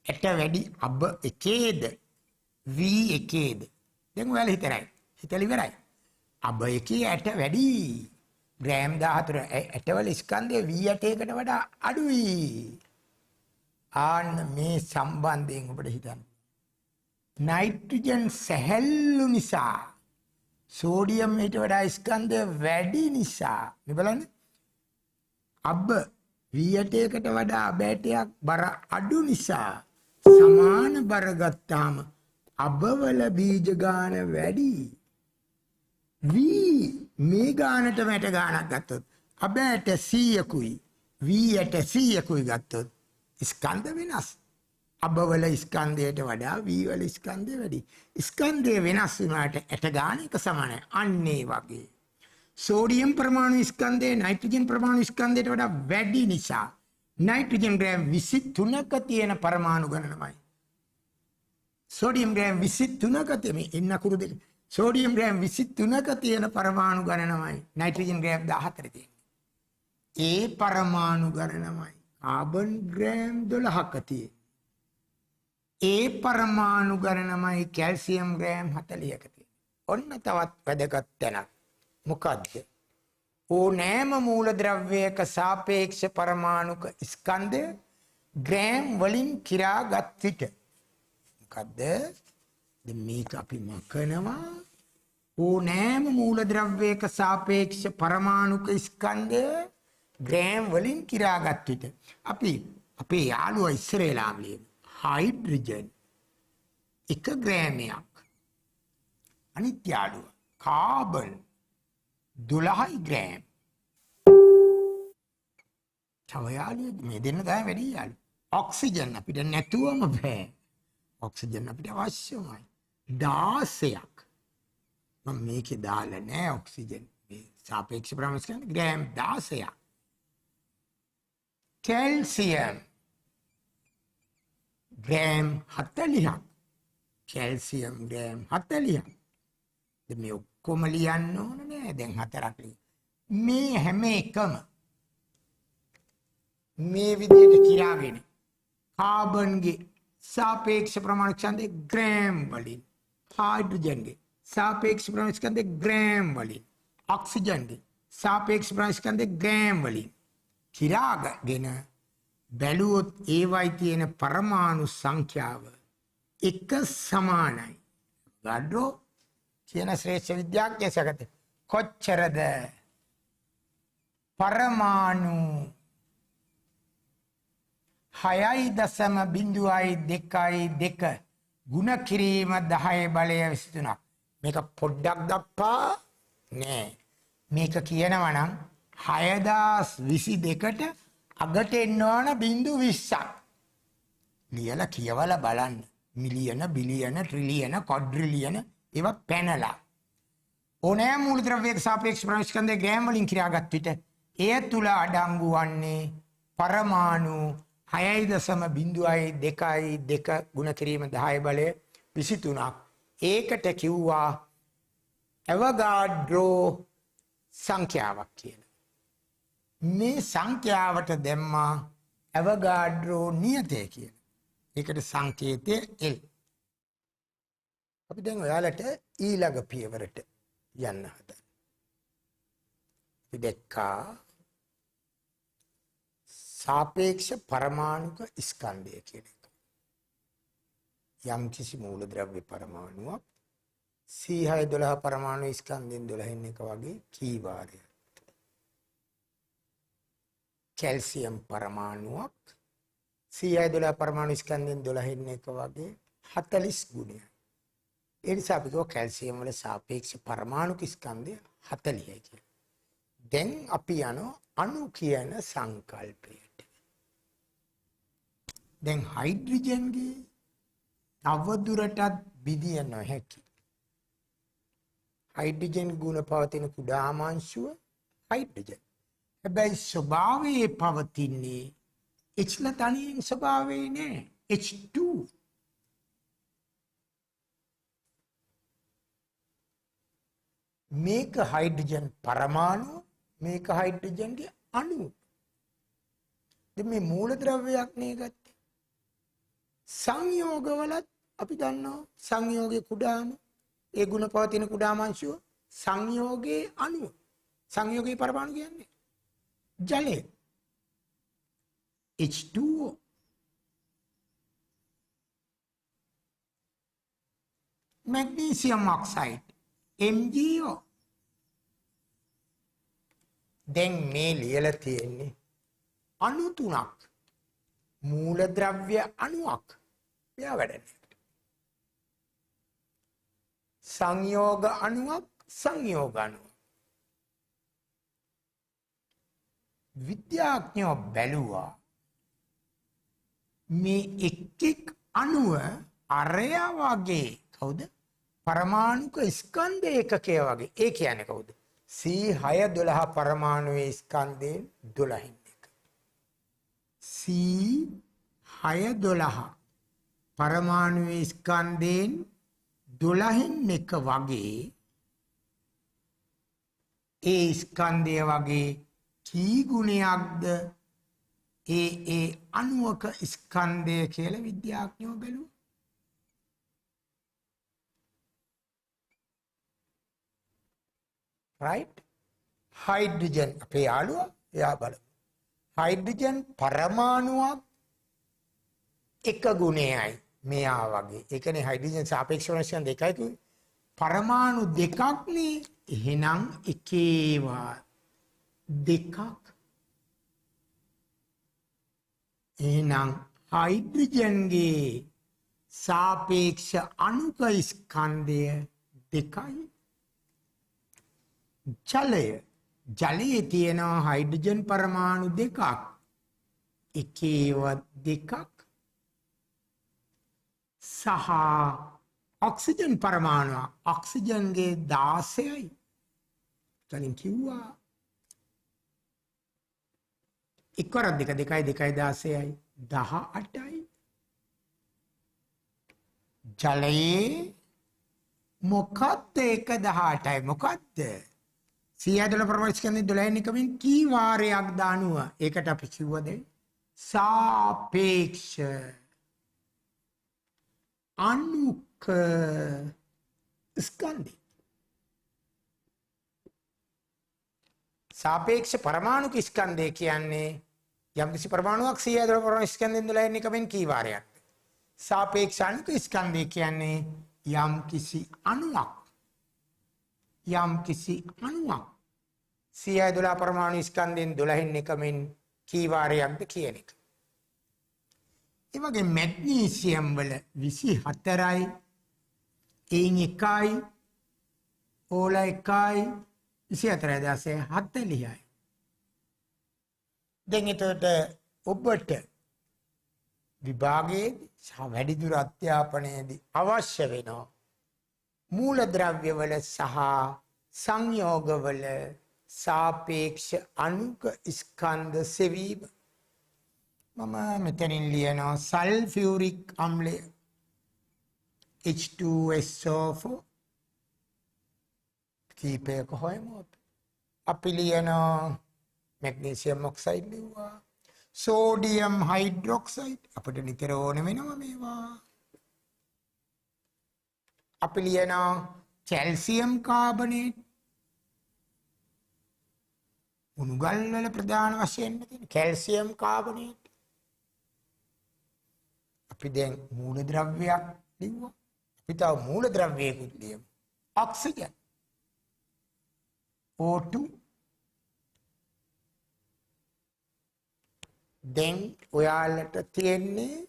ඇට වැඩි අබ එකේද වී එකේද? දැන් ඔයාලා හිතලා ඉවරයි. අබ එකේ ඇට වැඩි ග්‍රෑම් 14 ඇටවල ස්කන්ධය වී ඇටයකට වඩා අඩුයි. ආන්න මේ සම්බන්ධයෙන් ඔබට හිතන්න. නයිට්‍රජන් සැහැල්ලු නිසා සෝඩියම් ඊට වඩා ස්කන්ධය වැඩි නිසා මේ බලන්න අබ වී ඇටයකට වඩා අබ ඇටයක් බර අඩු නිසා සමාන බර ගත්තාම අබවල බීජ ගාන වැඩි. වී මේ ගානට මැට ගානක් ගත්තොත් අබ ඇට 100කුයි වී ඇට 100කුයි ගත්තොත් ස්කන්ධ වෙනස්. අබවල ස්කන්ධයට වඩා වී වල ස්කන්ධය වැඩි. ස්කන්ධය වෙනස් වුණාට ඇට ගාන එක සමානයි. අන්න ඒ වගේ සෝඩියම් පරමාණු ස්කන්ධය නයිට්‍රජන් පරමාණු ස්කන්ධයට වඩා වැඩි නිසා නයිට්‍රජන් ග්‍රෑම් 23ක තියෙන පරමාණු ගණනමයි. සෝඩියම් ග්‍රෑම් 23ක තියෙන එන්න කුරු දෙක. සෝඩියම් ග්‍රෑම් 23ක තියෙන පරමාණු ගණනමයි නයිට්‍රජන් ග්‍රෑම් 14 තියෙන්නේ. ඒ පරමාණු ගණනමයි කාබන් ග්‍රෑම් 12ක තියෙන්නේ. ඒ පරමාණු ගණනමයි කැල්සියම් ග්‍රෑම් 40ක තියෙන්නේ. ඔන්න තවත් වැදගත් තැනක්. මොකද්ද? ඕනෑම මූලද්‍රව්‍යයක සාපේක්ෂ පරමාණුක ස්කන්ධය ග්‍රෑම් වලින් කිරාගත් විට මොකද්ද? දැන් මේක අපි මකනවා. ඕනෑම මූලද්‍රව්‍යයක සාපේක්ෂ පරමාණුක ස්කන්ධය ග්‍රෑම් වලින් කිරාගත් විට අපි අපේ යාළුවා ඉස්සරේලාම ලියන හයිඩ්‍රජන් 1 ග්‍රෑමයක් අනිත් යාළුවා කාබන් 12 ග්‍රෑම්. තව යාළුවෝ මේ දෙන්න තමයි වැඩි යාළුවෝ. ඔක්සිජන් අපිට නැතුවම බෑ. ඔක්සිජන් අපිට අවශ්‍යමයි. 16ක්. මම මේකේ දාලා නෑ ඔක්සිජන්. මේ සාපේක්ෂ ප්‍රමාණය කියන්නේ ග්‍රෑම් 16ක්. කැල්සියම් ග්‍රෑම් 40ක්. කැල්සියම් ග්‍රෑම් 40ක්. දැන් මේ ඔක්කොම ලියන්න ඕන නෑ. දැන් 4ක් ලියන්න. මේ හැම එකම මේ විදිහට කියාගෙන කාබන්ගේ සාපේක්ෂ ප්‍රමාණ ඡන්දේ ග්‍රෑම් වලින්, හයිඩ්‍රජන්ගේ සාපේක්ෂ ප්‍රමාණ ඡන්දේ ග්‍රෑම් වලින්, ඔක්සිජන්ගේ සාපේක්ෂ ප්‍රමාණ ඡන්දේ ග්‍රෑම් වලින් කියාගෙන බැලුවොත් ඒවයි තියෙන පරමාණු සංඛ්‍යාව එක සමානයි. ගඩෝ කියන ශ්‍රේෂ්ඨ විද්‍යාඥයෙක් සකත කොච්චරද පරමාණු 6.02 ගුණ කිරීම 10 බලය 23ක්. මේක පොඩ්ඩක් දප්පා නෑ. මේක කියනවා නම් 6022ට අගට එන්න ඕන 0.20ක්. ලියලා කියවලා බලන්න. මිලියන, බිලියන, ට්‍රිලියන, ක්වඩ්‍රිලියන ඒවා පැනලා. ඕනෑ මූලද්‍රව්‍යයක සාපේක්ෂ ප්‍රමාණස්කන්ධය ග්‍රෑම් වලින් කියාගත් විට එය තුල අඩංගු වන්නේ පරමාණු 6.02 ගුණ කිරීම 10 බලය 23ක්. ඒකට කිව්වා ඇවගාඩ්‍රෝ සංඛ්‍යාවක් කියලා. මේ සංඛ්‍යාවට දැම්මා ඇවගාඩ්‍රෝ නියතය කියලා. ඒකට සංකේතය L. අපි දැන් ඔයාලට ඊළඟ පියවරට යන්න හදන. අපි දැක්කා සාපේක්ෂ පරමාණුක ස්කන්ධය කියන එක. යම් කිසි මූලද්‍රව්‍ය පරමාණුවක් C612 පරමාණු ස්කන්ධෙන් 12න් එක වගේ කී වාරයක්. කැල්සියම් පරමාණුවක් C612 පරමාණු ස්කන්ධෙන් 12න් එක වගේ 40 ගුණයක්. ඒ නිසා අපි කියව කැල්සියම් වල සාපේක්ෂ පරමාණුක ස්කන්ධය 40යි කියලා. දැන් අපි යනවා අණු කියන සංකල්පයට. දැන් හයිඩ්‍රජන්ගේ තව දුරටත් බිදිය නොහැකි. හයිඩ්‍රජන් ගුණ පවතින කුඩාම අංශුව හයිඩ්‍රජන්. හැබැයි ස්වභාවයේ පවතින්නේ H ලා තනියෙන් ස්වභාවයේ නෑ. H2. මේක හයිඩ්‍රජන් පරමාණු, මේක හයිඩ්‍රජන්ගේ අණු. දැන් මේ මූලද්‍රව්‍යයක් නේ ගත්තේ. සංයෝගවලත් අපි දන්නවා සංයෝගයේ කුඩාම ඒ ගුණ පවතින කුඩාම අංශුව සංයෝගයේ අණුව. සංයෝගයේ පරමාණු කියන්නේ ජලය. H2O. magnesium oxide MgO. දැන් මේ ලියලා තියෙන්නේ අණු තුනක්. මූලද්‍රව්‍ය අණුවක්. මෙයා වැඩන්නේ. සංයෝග අණුවක්, සංයෝග අණුවක්. විද්‍යාඥයෝ බැලුවා මේ එක් අණුව අරය වගේ කවුද? පරමාණුක ස්කන්ධ ඒකකය වගේ. ඒ කියන්නේ කවුද? C612 පරමාණුවේ ස්කන්ධයෙන් 12න් එක. C612 පරමාණුවේ ස්කන්ධයෙන් 12න් එක වගේ ඒ ස්කන්ධය වගේ කී ගුණයක්ද ඒ අණුවක ස්කන්ධය කියලා විද්‍යාඥයෝ බැලුවා. right? හයිඩ්‍රජන් අපේ යාළුවා එයා බලමු. හයිඩ්‍රජන් පරමාණුවක් එක ගුණයයි මෙයා වගේ. ඒ කියන්නේ හයිඩ්‍රජන් සාපේක්ෂ වශයෙන් දෙකයි කිව්වේ. පරමාණු දෙකක් නේ. එහෙනම් එකේවා දෙකක්. එහෙනම් හයිඩ්‍රජන්ගේ සාපේක්ෂ අණුක ස්කන්ධය දෙකයි. ජලයේ තියෙනවා හයිඩ්‍රජන් පරමාණු දෙකක්. එකේව දෙකක්. සහ ඔක්සිජන් පරමාණු ඔක්සිජන්ගේ 16යි. කලින් කිව්වා එක්වරක් දෙක දෙකයි 16යි 18යි. ජලයේ මොකක්ද 1 18යි මොකක්ද? 112 ප්‍රමාණස්කන්ධය 12 එකමින් කී වාරයක් දානුව ඒකට අපි කිව්වද සාපේක්ෂ අනුක ස්කන්ධය. සාපේක්ෂ පරමාණුක ස්කන්ධය කියන්නේ යම්කිසි පරමාණුවක් 112 ප්‍රමාණස්කන්ධයෙන් 12 එකමින් කී වාරයක්ද? සාපේක්ෂ අනුක ස්කන්ධය කියන්නේ යම්කිසි අණුවක් 112 පරමාණු ස්කන්ධයෙන් 12 එකමින් කී වාරයක්ද කියන එක. ඒ වගේ මැග්නීසියම් වල 24යි එයින් එකයි ඕල එකයි 24.40යි. දැන් එතකොට ඔබට විභාගයේ සහ වැඩිදුර අධ්‍යාපනයේදී අවශ්‍ය වෙනවා මූලද්‍රව්‍ය වල සහ සංයෝග වල සාපේක්ෂ අණුක ස්කන්ධ සෙවීම. මම මෙතනින් ලියනවා සල්ෆියුරික් අම්ලය H2SO4 කීපයක හොයමු. අපි ලියනවා මැග්නීසියම් ඔක්සයිඩ් ලිව්වා. සෝඩියම් හයිඩ්‍රොක්සයිඩ් අපිට නිතර ඕන වෙනවා මේවා. අපි ලියනවා කැල්සියම් කාබනේට් උණුගල් වල ප්‍රධාන වශයෙන් තියෙන කැල්සියම් කාබනේට්. අපි දැන් මූලද්‍රව්‍යයක් ලිව්වා. අපි තව මූලද්‍රව්‍යයකුත් ලියමු. Oxygen O2. දැන් ඔයාලට තියෙන්නේ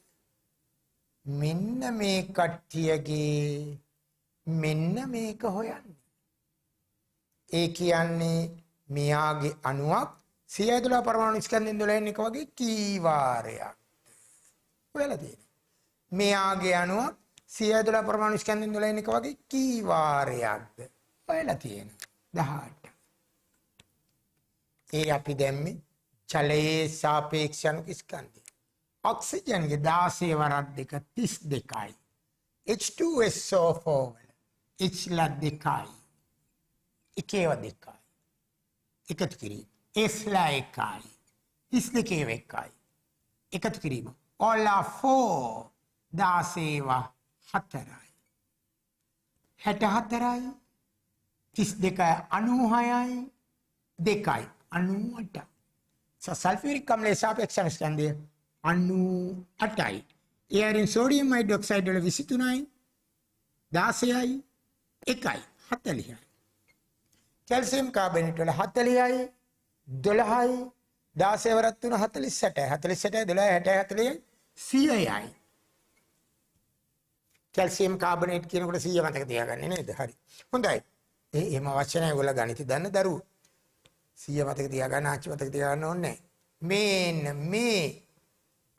මෙන්න මේ කට්ටියගේ මෙන්න මේක හොයන්න. ඒ කියන්නේ මෙයාගේ අණුවක් 112 පරමාණු ස්කන්ධයෙන් 12 එක වගේ කී වාරයක් ඔයාලා තියෙනවා. මෙයාගේ අණුවක් 112 පරමාණු ස්කන්ධයෙන් 12 එක වගේ කී වාරයක්ද ඔයාලා තියෙනවා. 18. ඒ අපි දැම්මේ ජලයේ සාපේක්ෂ අණුක ස්කන්ධය. ඔක්සිජන්ගේ 16 වරක් දෙක 32යි. H2SO4 වල H ලා දෙකයි. එකේව දෙකයි. එකතු කිරීම. S ලා එකයි. 32 එකයි. එකතු කිරීම. all are 4 16 4යි. 64යි. 32 96යි. 2යි 98යි. සල්ෆියුරික් අම්ලයේ සාපේක්ෂ ස්කන්ධය 98යි. එයරින් සෝඩියම් හයිඩ්‍රොක්සයිඩ් වල 23යි 16යි 1යි 40යි. කැල්සියම් කාබනේට් වල 40යි 12යි 16 වරක් තුන 48යි 48යි 12යි 60යි 100යි. කැල්සියම් කාබනේට් කියනකොට 100 මතක තියාගන්නේ නේද? හරි. හොඳයි. එහෙම අවශ්‍ය නැහැ. ඔයගොල්ලෝ ගණිත දන්න දරුවෝ. 100 මතක තියාගන්න ආච්චි මතක තියාගන්න ඕනේ නැහැ. මේ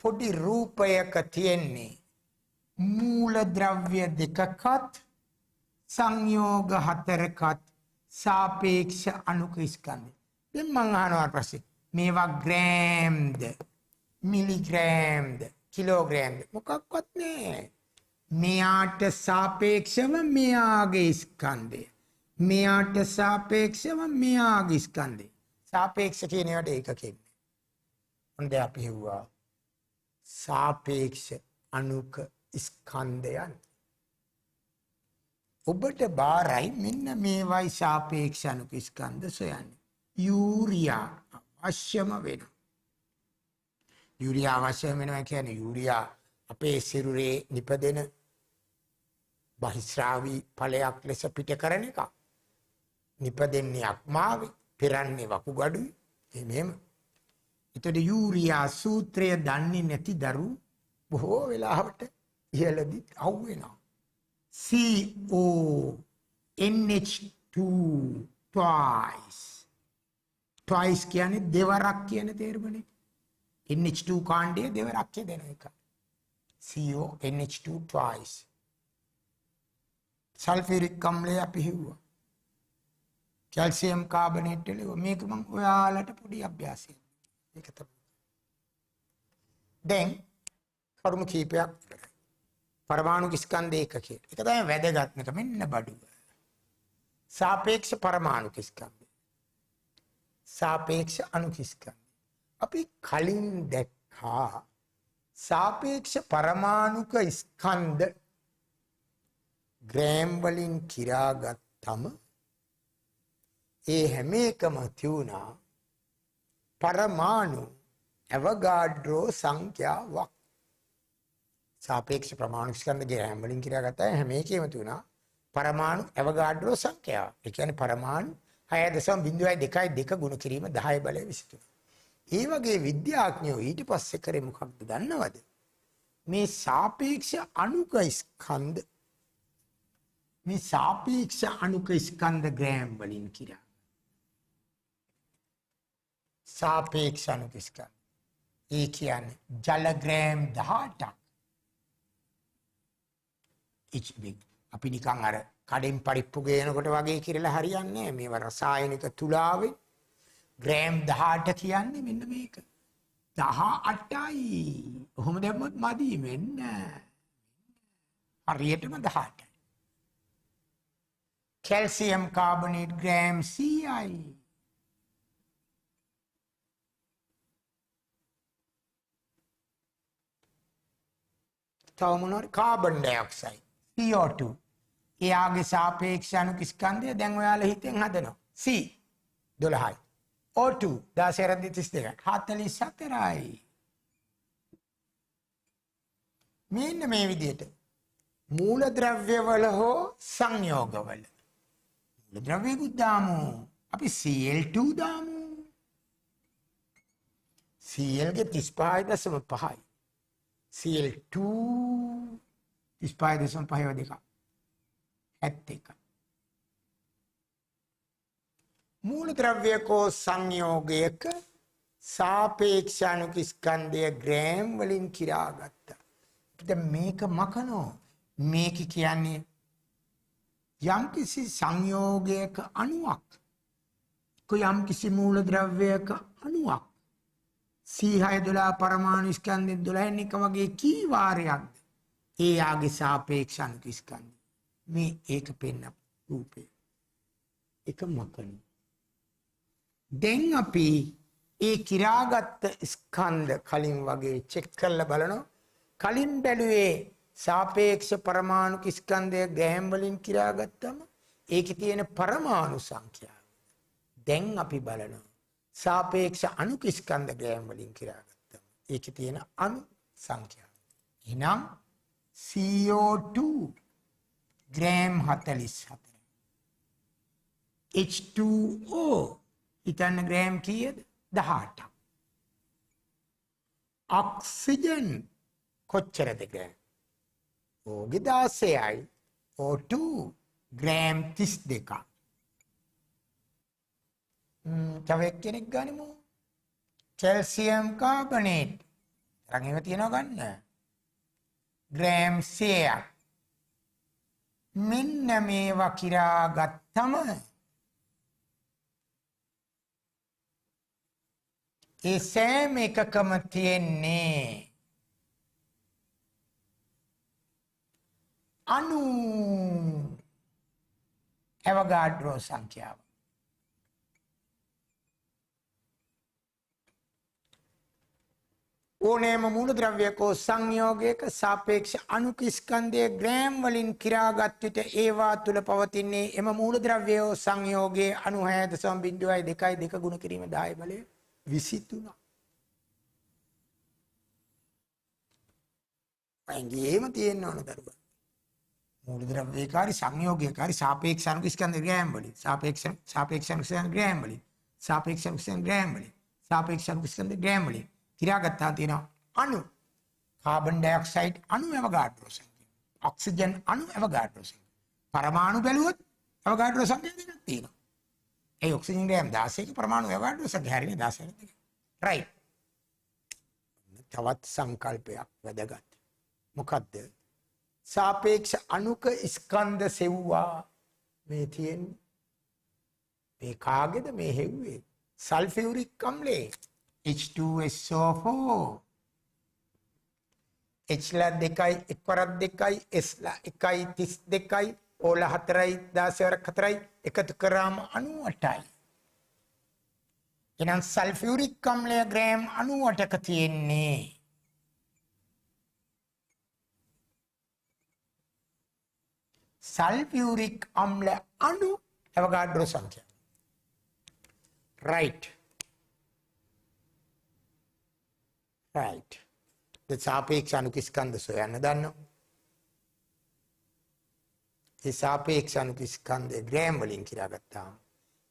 පොඩි රූපයක තියෙන්නේ මූලද්‍රව්‍ය දෙකකත් සංයෝග හතරකත් සාපේක්ෂ අණුක ස්කන්ධය. දැන් මං අහනවා ප්‍රශ්නේ මේවා ග්‍රෑම්ද මිලිග්‍රෑම්ද කිලෝග්‍රෑම්ද මොකක්වත් නෑ. මෙයාට සාපේක්ෂව මෙයාගේ ස්කන්ධය මෙයාට සාපේක්ෂව මෙයාගේ ස්කන්ධය. සාපේක්ෂ කියන ඒවාට ඒකකෙන්නේ. හොඳ අපි හිව්වා සාපේක්ෂ අණුක ස්කන්ධයන්. ඔබට බාරයි මෙන්න මේවයි සාපේක්ෂ අණුක ස්කන්ධ සොයන්නේ. යූරියා අවශ්‍යම වෙනවා. යූරියා අවශ්‍යම වෙනවා කියන්නේ යූරියා අපේ සිරුරේ නිපදෙන බහිස්රාවී ඵලයක් ලෙස පිට කරන එක. නිපදෙන්නේ අක්මාවේ, පෙරන්නේ වකුගඩුවේ. එහෙම. ඒතකොට යූරියා සූත්‍රය දන්නේ නැති දරු බොහෝ වෙලාවට ඉහළදී අවු වෙනවා. CO NH2 twice කියන්නේ දෙවරක් කියන තේරුමනේ. NH2 කාණ්ඩය දෙවරක් කියන එක. CO NH2 twice. සල්ෆියුරික් අම්ලය අපි හිව්වා. කැල්සියම් කාබනේට් වල මේක මම ඔයාලට පොඩි අභ්‍යාසයක්. ඒක තමයි. දැන් කරුණු කීපයක් පරමාණු ස්කන්ධ ඒකකයේ. ඒක තමයි වැදගත්ම එක. මෙන්න බඩුව. සාපේක්ෂ පරමාණු ස්කන්ධය. සාපේක්ෂ අණු ස්කන්ධය. අපි කලින් දැක්කා සාපේක්ෂ පරමාණුක ස්කන්ධ ග්‍රෑම් වලින් කිරාගත්තම ඒ හැම එකම තියුණා පරමාණු ඇවගාඩ්‍රෝ සංඛ්‍යාවක්. සාපේක්ෂ පරමාණු ස්කන්ධ ග්‍රෑම් වලින් කිරාගත්තා හැම එකෙම තියුණා පරමාණු ඇවගාඩ්‍රෝ සංඛ්‍යාව. ඒ කියන්නේ පරමාණු 6.02 ගුණ කිරීම 10 බලය 23. ඒ වගේ විද්‍යාඥයෝ ඊට පස්සේ කරේ මොකක්ද දන්නවද? මේ සාපේක්ෂ අණුක ස්කන්ධ මේ සාපේක්ෂ අණුක ස්කන්ධ ග්‍රෑම් වලින් කිරා. සාපේක්ෂ අණුක ස්කන්ධ. ඒ කියන්නේ ජල ග්‍රෑම් 18ක්. HB අපි නිකන් අර කඩෙන් පරිප්පු ගේනකොට වගේ කිරලා හරියන්නේ නැහැ. මේව රසායනික තුලාවෙන් ග්‍රෑම් 18 කියන්නේ මෙන්න මේක. 18යි. කොහොම දැම්මොත් මදි මෙන්න. හරියටම 18යි. කැල්සියම් කාබනේට් ග්‍රෑම් 100යි. තව මොනවාරි කාබන් ඩයොක්සයිඩ් CO2. එයාගේ සාපේක්ෂ අණු ස්කන්ධය දැන් ඔයාලා හිතෙන් හදනවා. C 12යි. O2 16 44යි. මෙන්න මේ විදිහට මූලද්‍රව්‍යවල හෝ සංයෝගවල මූලද්‍රව්‍යකුත් දාමු. අපි Cl2 දාමු. Cl ගේ 35.5යි. Cl2 35.5 71. මූලද්‍රව්‍යකෝ සංයෝගයක සාපේක්ෂ අණු ස්කන්ධය ග්‍රෑම් වලින් කිරාගත්තා. දැන් මේක මකනෝ. මේක කියන්නේ යම්කිසි සංයෝගයක අණුවක්. යම්කිසි මූලද්‍රව්‍යයක අණුවක්. C612 පරමාණු ස්කන්ධෙ 12න් එක වගේ කී වාරයක්ද? ඒ ආගේ සාපේක්ෂ අණු ස්කන්ධය. මේ ඒක පෙන්න රූපේ. එක මකනෝ. දැන් අපි ඒ කිරාගත්ත ස්කන්ධ කලින් වගේ චෙක් කරලා බලනවා. කලින් බැලුවේ සාපේක්ෂ පරමාණු ස්කන්ධය ග්‍රෑම් වලින් කිරාගත්තම ඒකේ තියෙන පරමාණු සංඛ්‍යාව. දැන් අපි බලනවා සාපේක්ෂ අණු ස්කන්ධ ග්‍රෑම් වලින් කිරාගත්තම ඒකේ තියෙන අණු සංඛ්‍යාව. එහෙනම් CO2 ග්‍රෑම් 44. H2O ඉතන ග්‍රෑම් කීයද? 18ක්. ඔක්සිජන් කොච්චරද ග්‍රෑම්? ඕගේ 16යි. O2 ග්‍රෑම් 32ක්. තව එක්කෙනෙක් ගනිමු. Calcium carbonate. තරං එහෙම තියනවා ගන්න. ග්‍රෑම් 100ක්. මෙන්න මේවා කිරා ගත්තම ඒ සෑම එකකම තියෙන්නේ අණු ඇවගාඩ්‍රෝ සංඛ්‍යාව. ඕනෑම මූලද්‍රව්‍යකෝ සංයෝගයක සාපේක්ෂ අණු ස්කන්ධය ග්‍රෑම් වලින් කිරාගත් විට ඒවා තුල පවතින්නේ එම මූලද්‍රව්‍යෝ සංයෝගයේ අණු 6.02 ගුණ කිරීම 10 බලය 23. අංගයේම තියෙන්න ඕන දරුවා. මූලද්‍රව්‍යකාරී සංයෝගයකාරී සාපේක්ෂ අණු ස්කන්ධ ග්‍රෑම් වලින් සාපේක්ෂ අණු ස්කන්ධ ග්‍රෑම් වලින් සාපේක්ෂ අණු ස්කන්ධ ග්‍රෑම් වලින් සාපේක්ෂ අණු ස්කන්ධ ග්‍රෑම් වලින් කිරාගත්තා තියෙනවා අණු කාබන් ඩයොක්සයිඩ් අණු ඇවගාඩ්‍රෝ සංඛ්‍යාව. ඔක්සිජන් අණු ඇවගාඩ්‍රෝ සංඛ්‍යාව. පරමාණු බැලුවොත් ඇවගාඩ්‍රෝ සංඛ්‍යාව දෙකක් තියෙනවා. ඒ ඔක්සිජන් ග්‍රෑම් 16ක පරමාණු ඇවගාඩ්‍රෝ සංඛ්‍යාව හරිනේ 16 රයිට්. තවත් සංකල්පයක් වැදගත්. මොකද්ද? සාපේක්ෂ අණුක ස්කන්ධ සෙව්වා මේ තියෙන්නේ. මේ කාගේද මේ හෙව්වේ? සල්ෆියුරික් අම්ලේ H2SO4 H ලා 2යි එක් වරක් 2යි S ලා 1යි 32යි O ලා 4යි 16 වරක් 4යි එකතු කරාම 98යි. එහෙනම් සල්ෆියුරික් අම්ලය ග්‍රෑම් 98ක තියෙන්නේ. සල්ෆියුරික් අම්ල අණු අවගාඩ්‍රෝ සංඛ්‍යාව. right. සාපේක්ෂ අණුක ස්කන්ධ සොයන්න දන්නවා. ඒ සාපේක්ෂ අණුක ස්කන්ධය ග්‍රෑම් වලින් කියාගත්තාම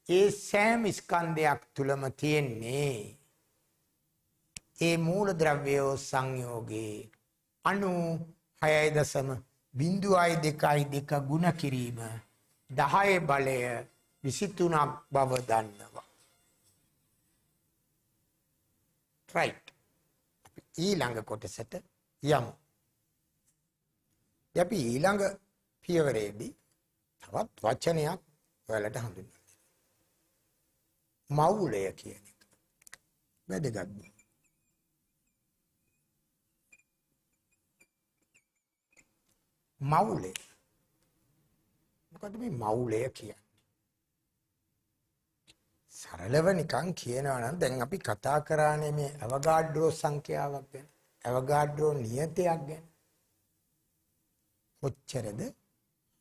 ඒ සෑම ස්කන්ධයක් තුලම තියෙන්නේ ඒ මූල ද්‍රව්‍ය සංයෝගේ අණු 6.02 ගුණ කිරීම 10 බලය 23ක් බව දන්නවා. right. ඊළඟ කොටසට යමු. අපි ඊළඟ පියවරේදී තවත් වචනයක් ඔයාලට හඳුන්වන්න. මවුලය කියන එක. වැදගත්. මවුලය. මොකද මේ මවුලය කියන්නේ? සරලව නිකන් කියනවා නම් දැන් අපි කතා කරානේ මේ අවගාඩ්‍රෝ සංඛ්‍යාවක් ගැන. අවගාඩ්‍රෝ නියතයක් ගැන. කොච්චරද?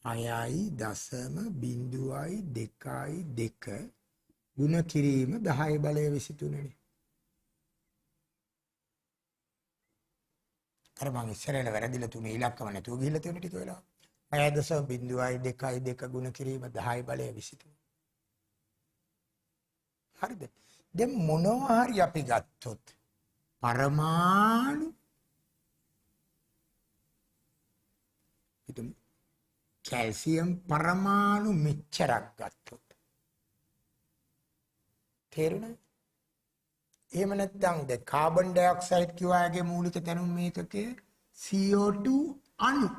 6.02 ගුණ කිරීම 10 බලය 23 නේ. අර මං ඉස්සරහට වැරදිලා තුනේ ඉලක්කම නැතුව ගිහිල්ලා තියෙන ටික වෙලා 6.02 ගුණ කිරීම 10 බලය 23. හරිද? දැන් මොනවා හරි අපි ගත්තොත් පරමාණු හිතමු කැල්සියම් පරමාණු මෙච්චරක් ගත්තොත් තේරුණාද? එහෙම නැත්නම් දැන් කාබන් ඩයොක්සයිඩ් කියවාගේ මූලික දැනුම මේකකේ CO2 අණු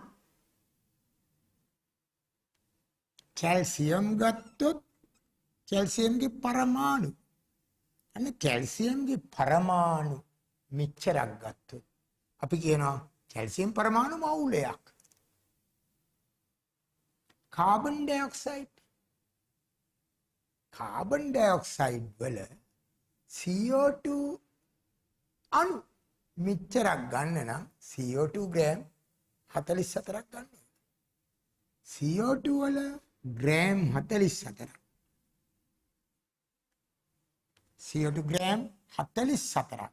කැල්සියම් ගත්තොත් කැල්සියම්ගේ පරමාණු අන්න කැල්සියම්ගේ පරමාණු මෙච්චරක් ගත්තොත් අපි කියනවා කැල්සියම් පරමාණු මවුලයක්. කාබන් ඩයොක්සයිඩ් වල CO2 අණු මෙච්චරක් ගන්න නම් CO2 ග්‍රෑම් 44ක් ගන්න. CO2 වල ග්‍රෑම් 44ක් CO2 ග්‍රෑම් 44ක්.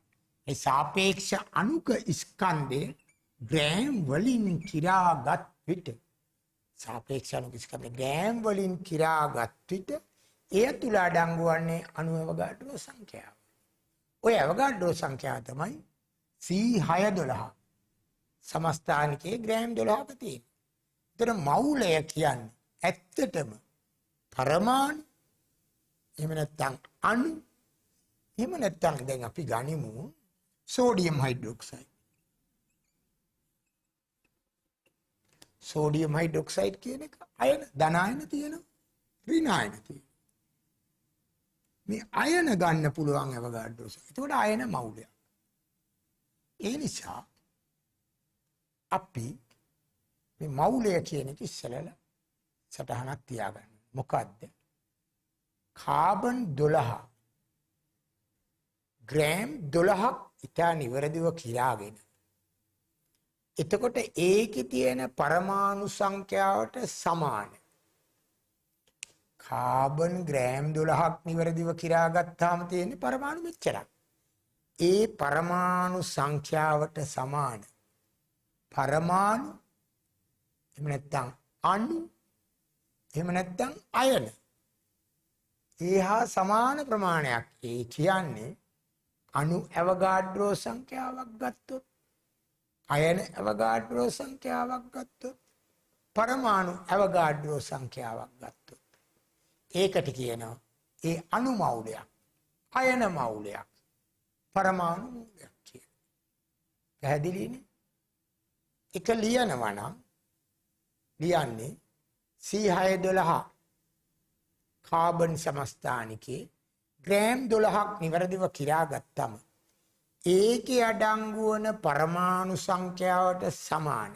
ඒ සාපේක්ෂ අණුක ස්කන්ධේ ග්‍රෑම් වලින් කිරාගත් විට සාපේක්ෂ අණුක ස්කන්ධේ ග්‍රෑම් වලින් කිරාගත් විට එය තුල අඩංගු වන්නේ අණු අවගාඩ්‍රෝ සංඛ්‍යාව. ඔය අවගාඩ්‍රෝ සංඛ්‍යාව තමයි C612 සමස්ථානිකේ ග්‍රෑම් 12ක තියෙන. ඒතර මවුලය කියන්නේ ඇත්තටම පරමාණු එහෙම නැත්නම් අණු එහෙම නැත්නම් දැන් අපි ගනිමු සෝඩියම් හයිඩ්‍රොක්සයිඩ්. සෝඩියම් හයිඩ්‍රොක්සයිඩ් කියන එක අයන ධන අයන තියෙනවා ඍණ අයන තියෙනවා. මේ අයන ගන්න පුළුවන් අවගාඩ්‍රෝ. ඒකට අයන මවුලයක්. ඒ නිසා අපි මේ මවුලය කියන එක ඉස්සෙල්ලා සටහනක් තියාගන්න. මොකද්ද? කාබන් 12 ග්‍රෑම් 12ක් ඉතා නිවැරදිව කියාගෙන එතකොට ඒකේ තියෙන පරමාණු සංඛ්‍යාවට සමාන කාබන් ග්‍රෑම් 12ක් නිවැරදිව කියාගත්තාම තියෙන පරමාණු මෙච්චරක්. ඒ පරමාණු සංඛ්‍යාවට සමාන පරමාණු එහෙම නැත්නම් අණු එහෙම නැත්නම් අයන ඒහා සමාන ප්‍රමාණයක්. ඒ කියන්නේ අණු අවගාඩ්‍රෝ සංඛ්‍යාවක් ගත්තොත් අයන අවගාඩ්‍රෝ සංඛ්‍යාවක් ගත්තොත් පරමාණු අවගාඩ්‍රෝ සංඛ්‍යාවක් ගත්තොත් ඒකට කියනවා ඒ අණු මවුලයක් අයන මවුලයක් පරමාණු මවුලයක් කියලා. පැහැදිලිනේ? එක ලියනවා නම් ලියන්නේ C612 කාබන් සමස්ථානිකේ ග්‍රෑම් 12ක් නිවැරදිව කිරා ගත්තම ඒකේ අඩංගු වන පරමාණු සංඛ්‍යාවට සමාන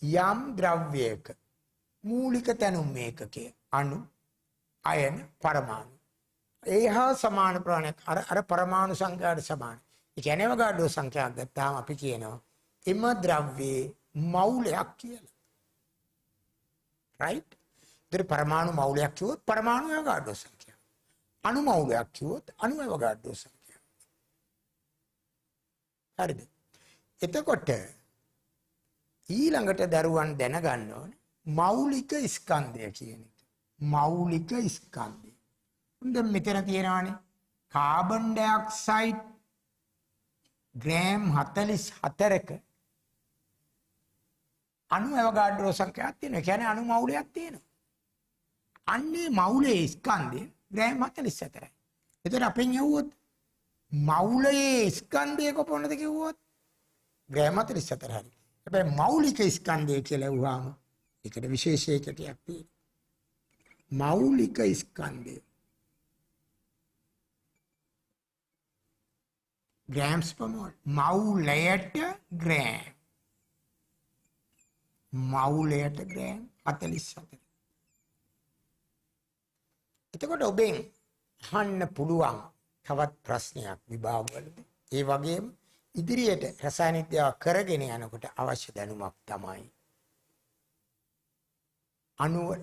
යම් ද්‍රව්‍යයක මූලික තැනුම් ඒකකයේ අණු අයන පරමාණු ඒහා සමාන ප්‍රමාණයක් අර පරමාණු සංඛ්‍යාවට සමාන. ඒ කියන්නේ අවගාඩ්‍රෝ සංඛ්‍යාවක් ගත්තාම අපි කියනවා එම ද්‍රව්‍යයේ මෞලයක් කියලා. right? ඒතර පරමාණු මෞලයක් කිව්වොත් පරමාණු අවගාඩ්‍රෝ සංඛ්‍යාව. අණු මෞලයක් කිව්වොත් අණු අවගාඩ්‍රෝ සංඛ්‍යාව. හරිද? එතකොට ඊළඟට දරුවන් දැනගන්න ඕනේ මෞලික ස්කන්ධය කියන එක. මෞලික ස්කන්ධය. දැන් මෙතන තියෙනවානේ කාබන් ඩයොක්සයිඩ් ග්‍රෑම් 44ක අණු අවගාඩ්‍රෝ සංඛ්‍යාවක් තියෙනවා. ඒ කියන්නේ අණු මෞලයක් තියෙනවා. අන්නේ මෞලයේ ස්කන්ධය ග්‍රෑම් 44යි. එතකොට අපෙන් යවුවොත් මෞලයේ ස්කන්ධය කොපමණද කිව්වොත් ග්‍රෑම් 44 හරි. හැබැයි මෞලික ස්කන්ධය කියලා වුවාම ඒකට විශේෂයකටයක් තියෙනවා. මෞලික ස්කන්ධය grams per mole. මෞලයට ග්‍රෑම්. මෞලයට ග්‍රෑම් 44. එතකොට ඔබෙන් අහන්න පුළුවන් තවත් ප්‍රශ්නයක් විභාගවලදී. ඒ වගේම ඉදිරියට රසායන විද්‍යාව කරගෙන යනකොට අවශ්‍ය දැනුමක් තමයි අණු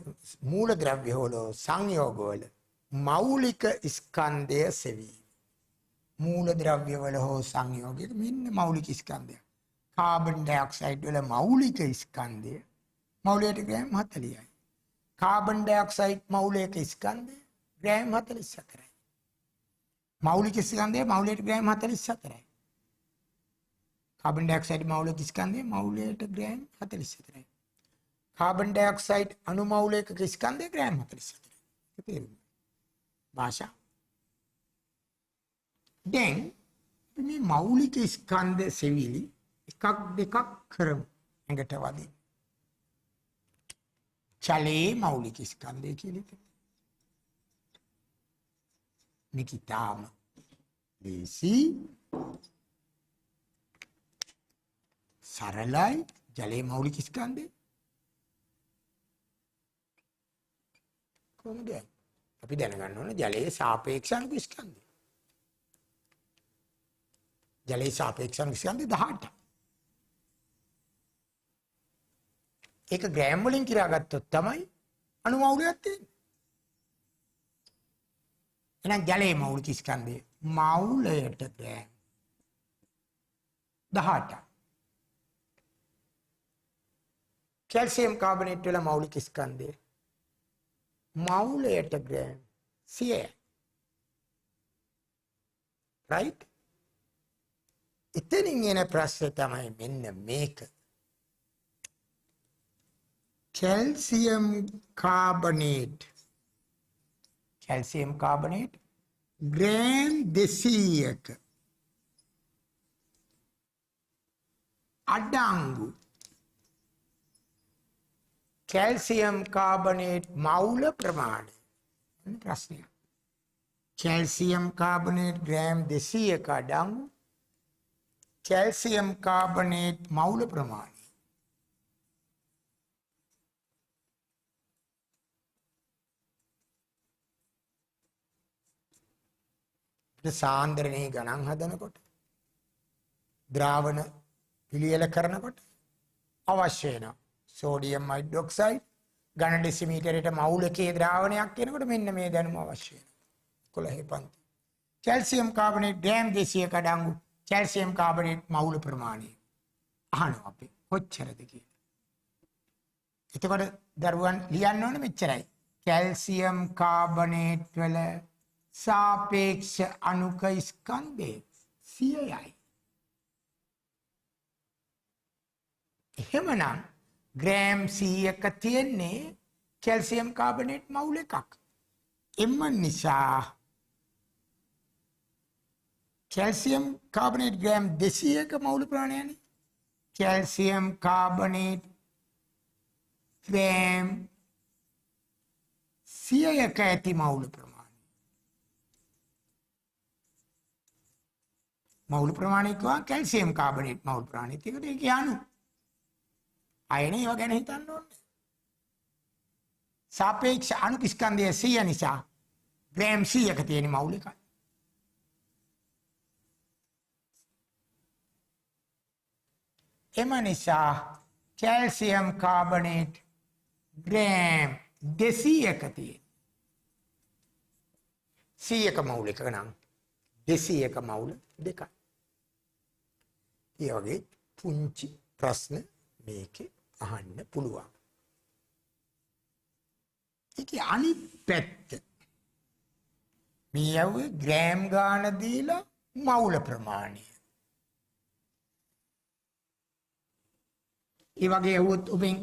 මූල ද්‍රව්‍ය වල සංයෝගවල මෞලික ස්කන්ධය සෙවීම. මූල ද්‍රව්‍ය වල හෝ සංයෝගයක මෙන්න මෞලික ස්කන්ධය. කාබන් ඩයොක්සයිඩ් වල මෞලික ස්කන්ධය මෞලයට ග්‍රෑම් 40යි. කාබන් ඩයොක්සයිඩ් මෞලික ස්කන්ධය ග්‍රෑම් 44යි. මෞලික ස්කන්ධය මෞලයට ග්‍රෑම් 44යි. කාබන් ඩයොක්සයිඩ් මෞලික ස්කන්ධය මෞලයට ග්‍රෑම් 44යි. කාබන් ඩයොක්සයිඩ් අණු මෞලික ස්කන්ධය ග්‍රෑම් 44යි. ඒක තේරුණා. භාෂා දැන් මේ මෞලික ස්කන්ධ සෙවිලි එකක් දෙකක් කරමු. එකට වදින්න. චලේ මෞලික ස්කන්ධය කියලා කියනවා. නිකිතාම දේසි සරලයි ජලයේ මෞලික ස්කන්ධය කොහොමද? අපි දැනගන්න ඕනේ ජලයේ සාපේක්ෂ අණු ස්කන්ධය. ජලයේ සාපේක්ෂ අණු ස්කන්ධය 18. ඒක ග්‍රෑම් වලින් කියාගත්තොත් තමයි අණු මෞලයක් තියෙන්නේ. එහෙනම් ජලයේ මෞලික ස්කන්ධය මෞලයට ග්‍රෑම් 18. කැල්සියම් කාබනේට් වල මෞලික ස්කන්ධය මෞලයට ග්‍රෑම් 100. right? ඉතින් එන ප්‍රශ්නේ තමයි මෙන්න මේක. කැල්සියම් කාබනේට් ග්‍රෑම් 200ක අඩංගු කැල්සියම් කාබනේට් මෞල ප්‍රමාණය. ප්‍රශ්නය. කැල්සියම් කාබනේට් ග්‍රෑම් 200ක අඩංගු කැල්සියම් කාබනේට් මෞල ප්‍රමාණය. සාන්ද්‍රණයේ ගණන් හදනකොට ද්‍රාවණ පිළියෙල කරනකොට අවශ්‍ය වෙන සෝඩියම් හයිඩ්‍රොක්සයිඩ් ඝන ඩෙසිමීටරයට මෞලිකයේ ද්‍රාවණයක් කියනකොට මෙන්න මේ දැනුම අවශ්‍ය වෙනවා. 11 පන්ති. කැල්සියම් කාබනේට් ග්‍රෑම් 200ක අඩංගු කැල්සියම් කාබනේට් මෞල ප්‍රමාණය අහනවා අපි කොච්චරද කියලා. එතකොට දරුවන් ලියන්න ඕනේ මෙච්චරයි. කැල්සියම් කාබනේට් වල සාපේක්ෂ අණුක ස්කන්ධය 100යි. එහෙමනම් ග්‍රෑම් 100ක තියෙන්නේ කැල්සියම් කාබනේට් මවුල් එකක්. එම නිසා කැල්සියම් කාබනේට් ග්‍රෑම් 200ක මවුල් ප්‍රමාණයනේ කැල්සියම් කාබනේට් ග්‍රෑම් 100ක ඇති මවුල ප්‍රමාණය. මවුල ප්‍රමාණය කියවා කැල්සියම් කාබනේට් මවුල ප්‍රමාණය. ඒකට ඒක යනු. අයන ඒවා ගැන හිතන්න ඕනේ. සාපේක්ෂ අණු ස්කන්ධය 100 නිසා ග්‍රෑම් 100ක තියෙන මවුල එකයි. එම නිසා කැල්සියම් කාබනේට් ග්‍රෑම් 200ක තියෙන. 100ක මවුල එක නම් 200ක මවුල දෙකයි. ඒ වගේ පුංචි ප්‍රශ්න මේකේ අහන්න පුළුවන්. ඒකේ අනිත් පැත්ත මේ යවුවේ ග්‍රෑම් ගාන දීලා මවුල ප්‍රමාණය. ඒ වගේ වුත් ඔබෙන්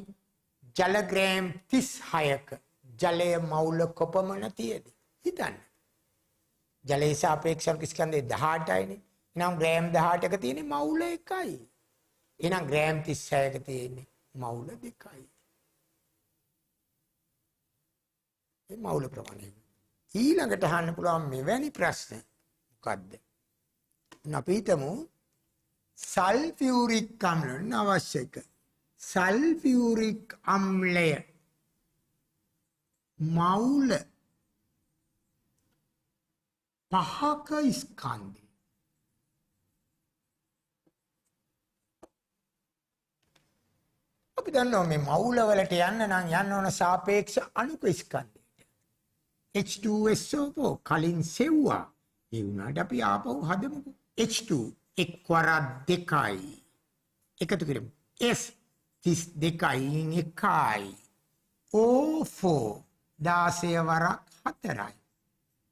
ජල ග්‍රෑම් 36ක ජලයේ මවුල කොපමණ තියෙද? හිතන්න. ජලයේ සාපේක්ෂව ස්කන්ධය 18යිනේ. එහෙනම් ග්‍රෑම් 18ක තියෙන මවුල එකයි. එහෙනම් ග්‍රෑම් 36ක තියෙන මවුල දෙකයි. මේ මවුල ප්‍රමාණය. ඊළඟට අහන්න පුළුවන් මෙවැනි ප්‍රශ්න මොකද්ද? අපි හිතමු සල්ෆියුරික් අම්ල අවශ්‍යක සල්ෆියුරික් අම්ලය මවුල 5ක ස්කන්ධය. අපි දන්නවා මේ මවුල වලට යන්න නම් යන්න ඕන සාපේක්ෂ අණුක ස්කන්ධයට. H2SO4 කලින් සෙව්වා. ඒ වුණාට අපි ආපහු හදමුකෝ. H2 එක් වරක් දෙකයි. එකතු කරමු. S 32න් එකයි. O4 16 වරක් 4යි.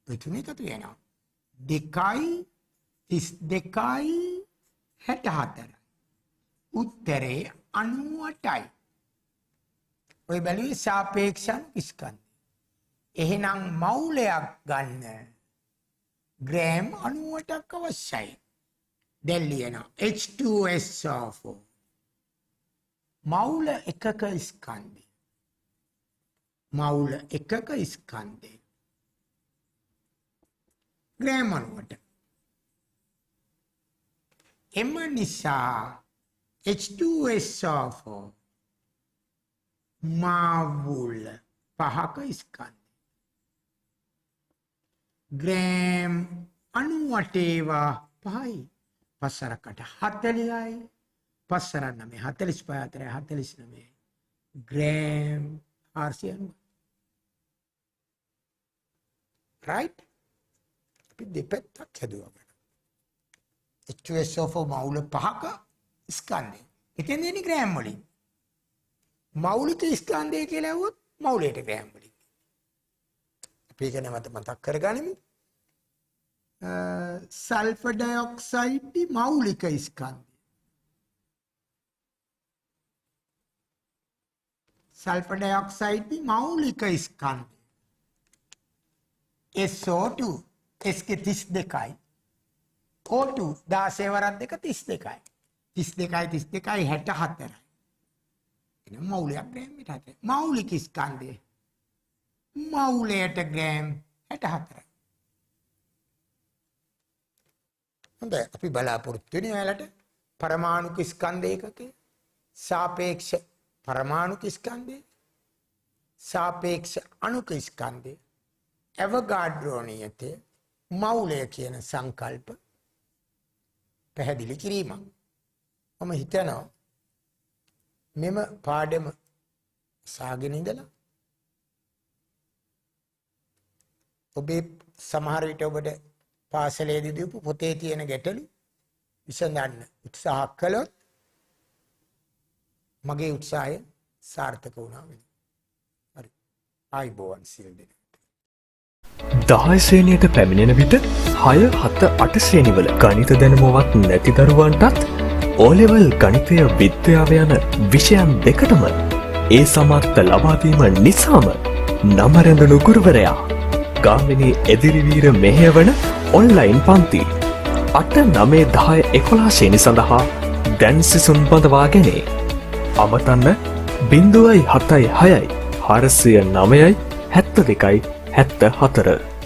ඔය තුන එකතු වෙනවා. 2යි 32යි 64යි. උත්තරේ 98යි. ඔය බැලුවේ සාපේක්ෂ ස්කන්ධ. එහෙනම් මවුලයක් ගන්න ග්‍රෑම් 98ක් අවශ්‍යයි. දැන් ලියනවා H2SO4 මවුල එකක ස්කන්ධය. මවුල එකක ස්කන්ධය ග්‍රෑම් 98. එම නිසා H2SO4 මවුල 5ක ස්කන්ධය. ග්‍රෑම් 98 ඒවා 5යි. 5 40යි. 5 9 45 49 ග්‍රෑම් 490. right? අපි දෙපැත්තක් හැදුවා. H2SO4 මවුල 5ක ස්කන්ධය. එතෙන් දෙන්නේ ග්‍රෑම් වලින්. මෞලික ස්කන්ධය කියලා වුත් මවුලයට ග්‍රෑම් වලින්. අපි ඒක නැවත මතක් කරගනිමු. සල්ෆර් ඩයොක්සයිඩ් මෞලික ස්කන්ධය. සල්ෆර් ඩයොක්සයිඩ් මෞලික ස්කන්ධය. SO2 S के 32යි. O2 16 වරක් දෙක 32යි. 32යි 32යි 64යි. එන මෞලික ග්‍රෑම් 64. මෞලික ස්කන්ධය. මෞලයට ග්‍රෑම් 64යි. හොඳයි අපි බලාපොරොත්තු වෙන්නේ ඔයාලට පරමාණුක ස්කන්ධ ඒකකය සාපේක්ෂ පරමාණුක ස්කන්ධය සාපේක්ෂ අණුක ස්කන්ධය ඇවෝගාඩ්‍රෝ නියතය මෞලය කියන සංකල්ප පැහැදිලි කිරීමක්. මම හිතනවා මෙම පාඩම සාගෙන ඉඳලා ඔබේ සමහර විට ඔබට පාසලේදී දීපු පොතේ තියෙන ගැටලු විසඳන්න උත්සාහ කළොත් මගේ උත්සාහය සාර්ථක වුණා වෙනවා. හරි. ආයිබෝවන් සියලු දෙනාට. 10 ශ්‍රේණියට පැමිණෙන විට 6, 7, 8 ශ්‍රේණිවල ගණිත දැනුමවත් නැති දරුවන්ටත් O level ගණිතය විද්‍යාව යන විෂයන් දෙකටම ඒ සමර්ථ ලබා දීම නිසාම නම රැඳුණු ගුරුවරයා ගාමිණී එදිරිවීර මෙහෙයවන ඔන්ලයින් පන්ති 8, 9, 10, 11 ශ්‍රේණි සඳහා දැන් සිසුන් බඳවාගෙන අමතන්න 0.76 409යි 72යි 74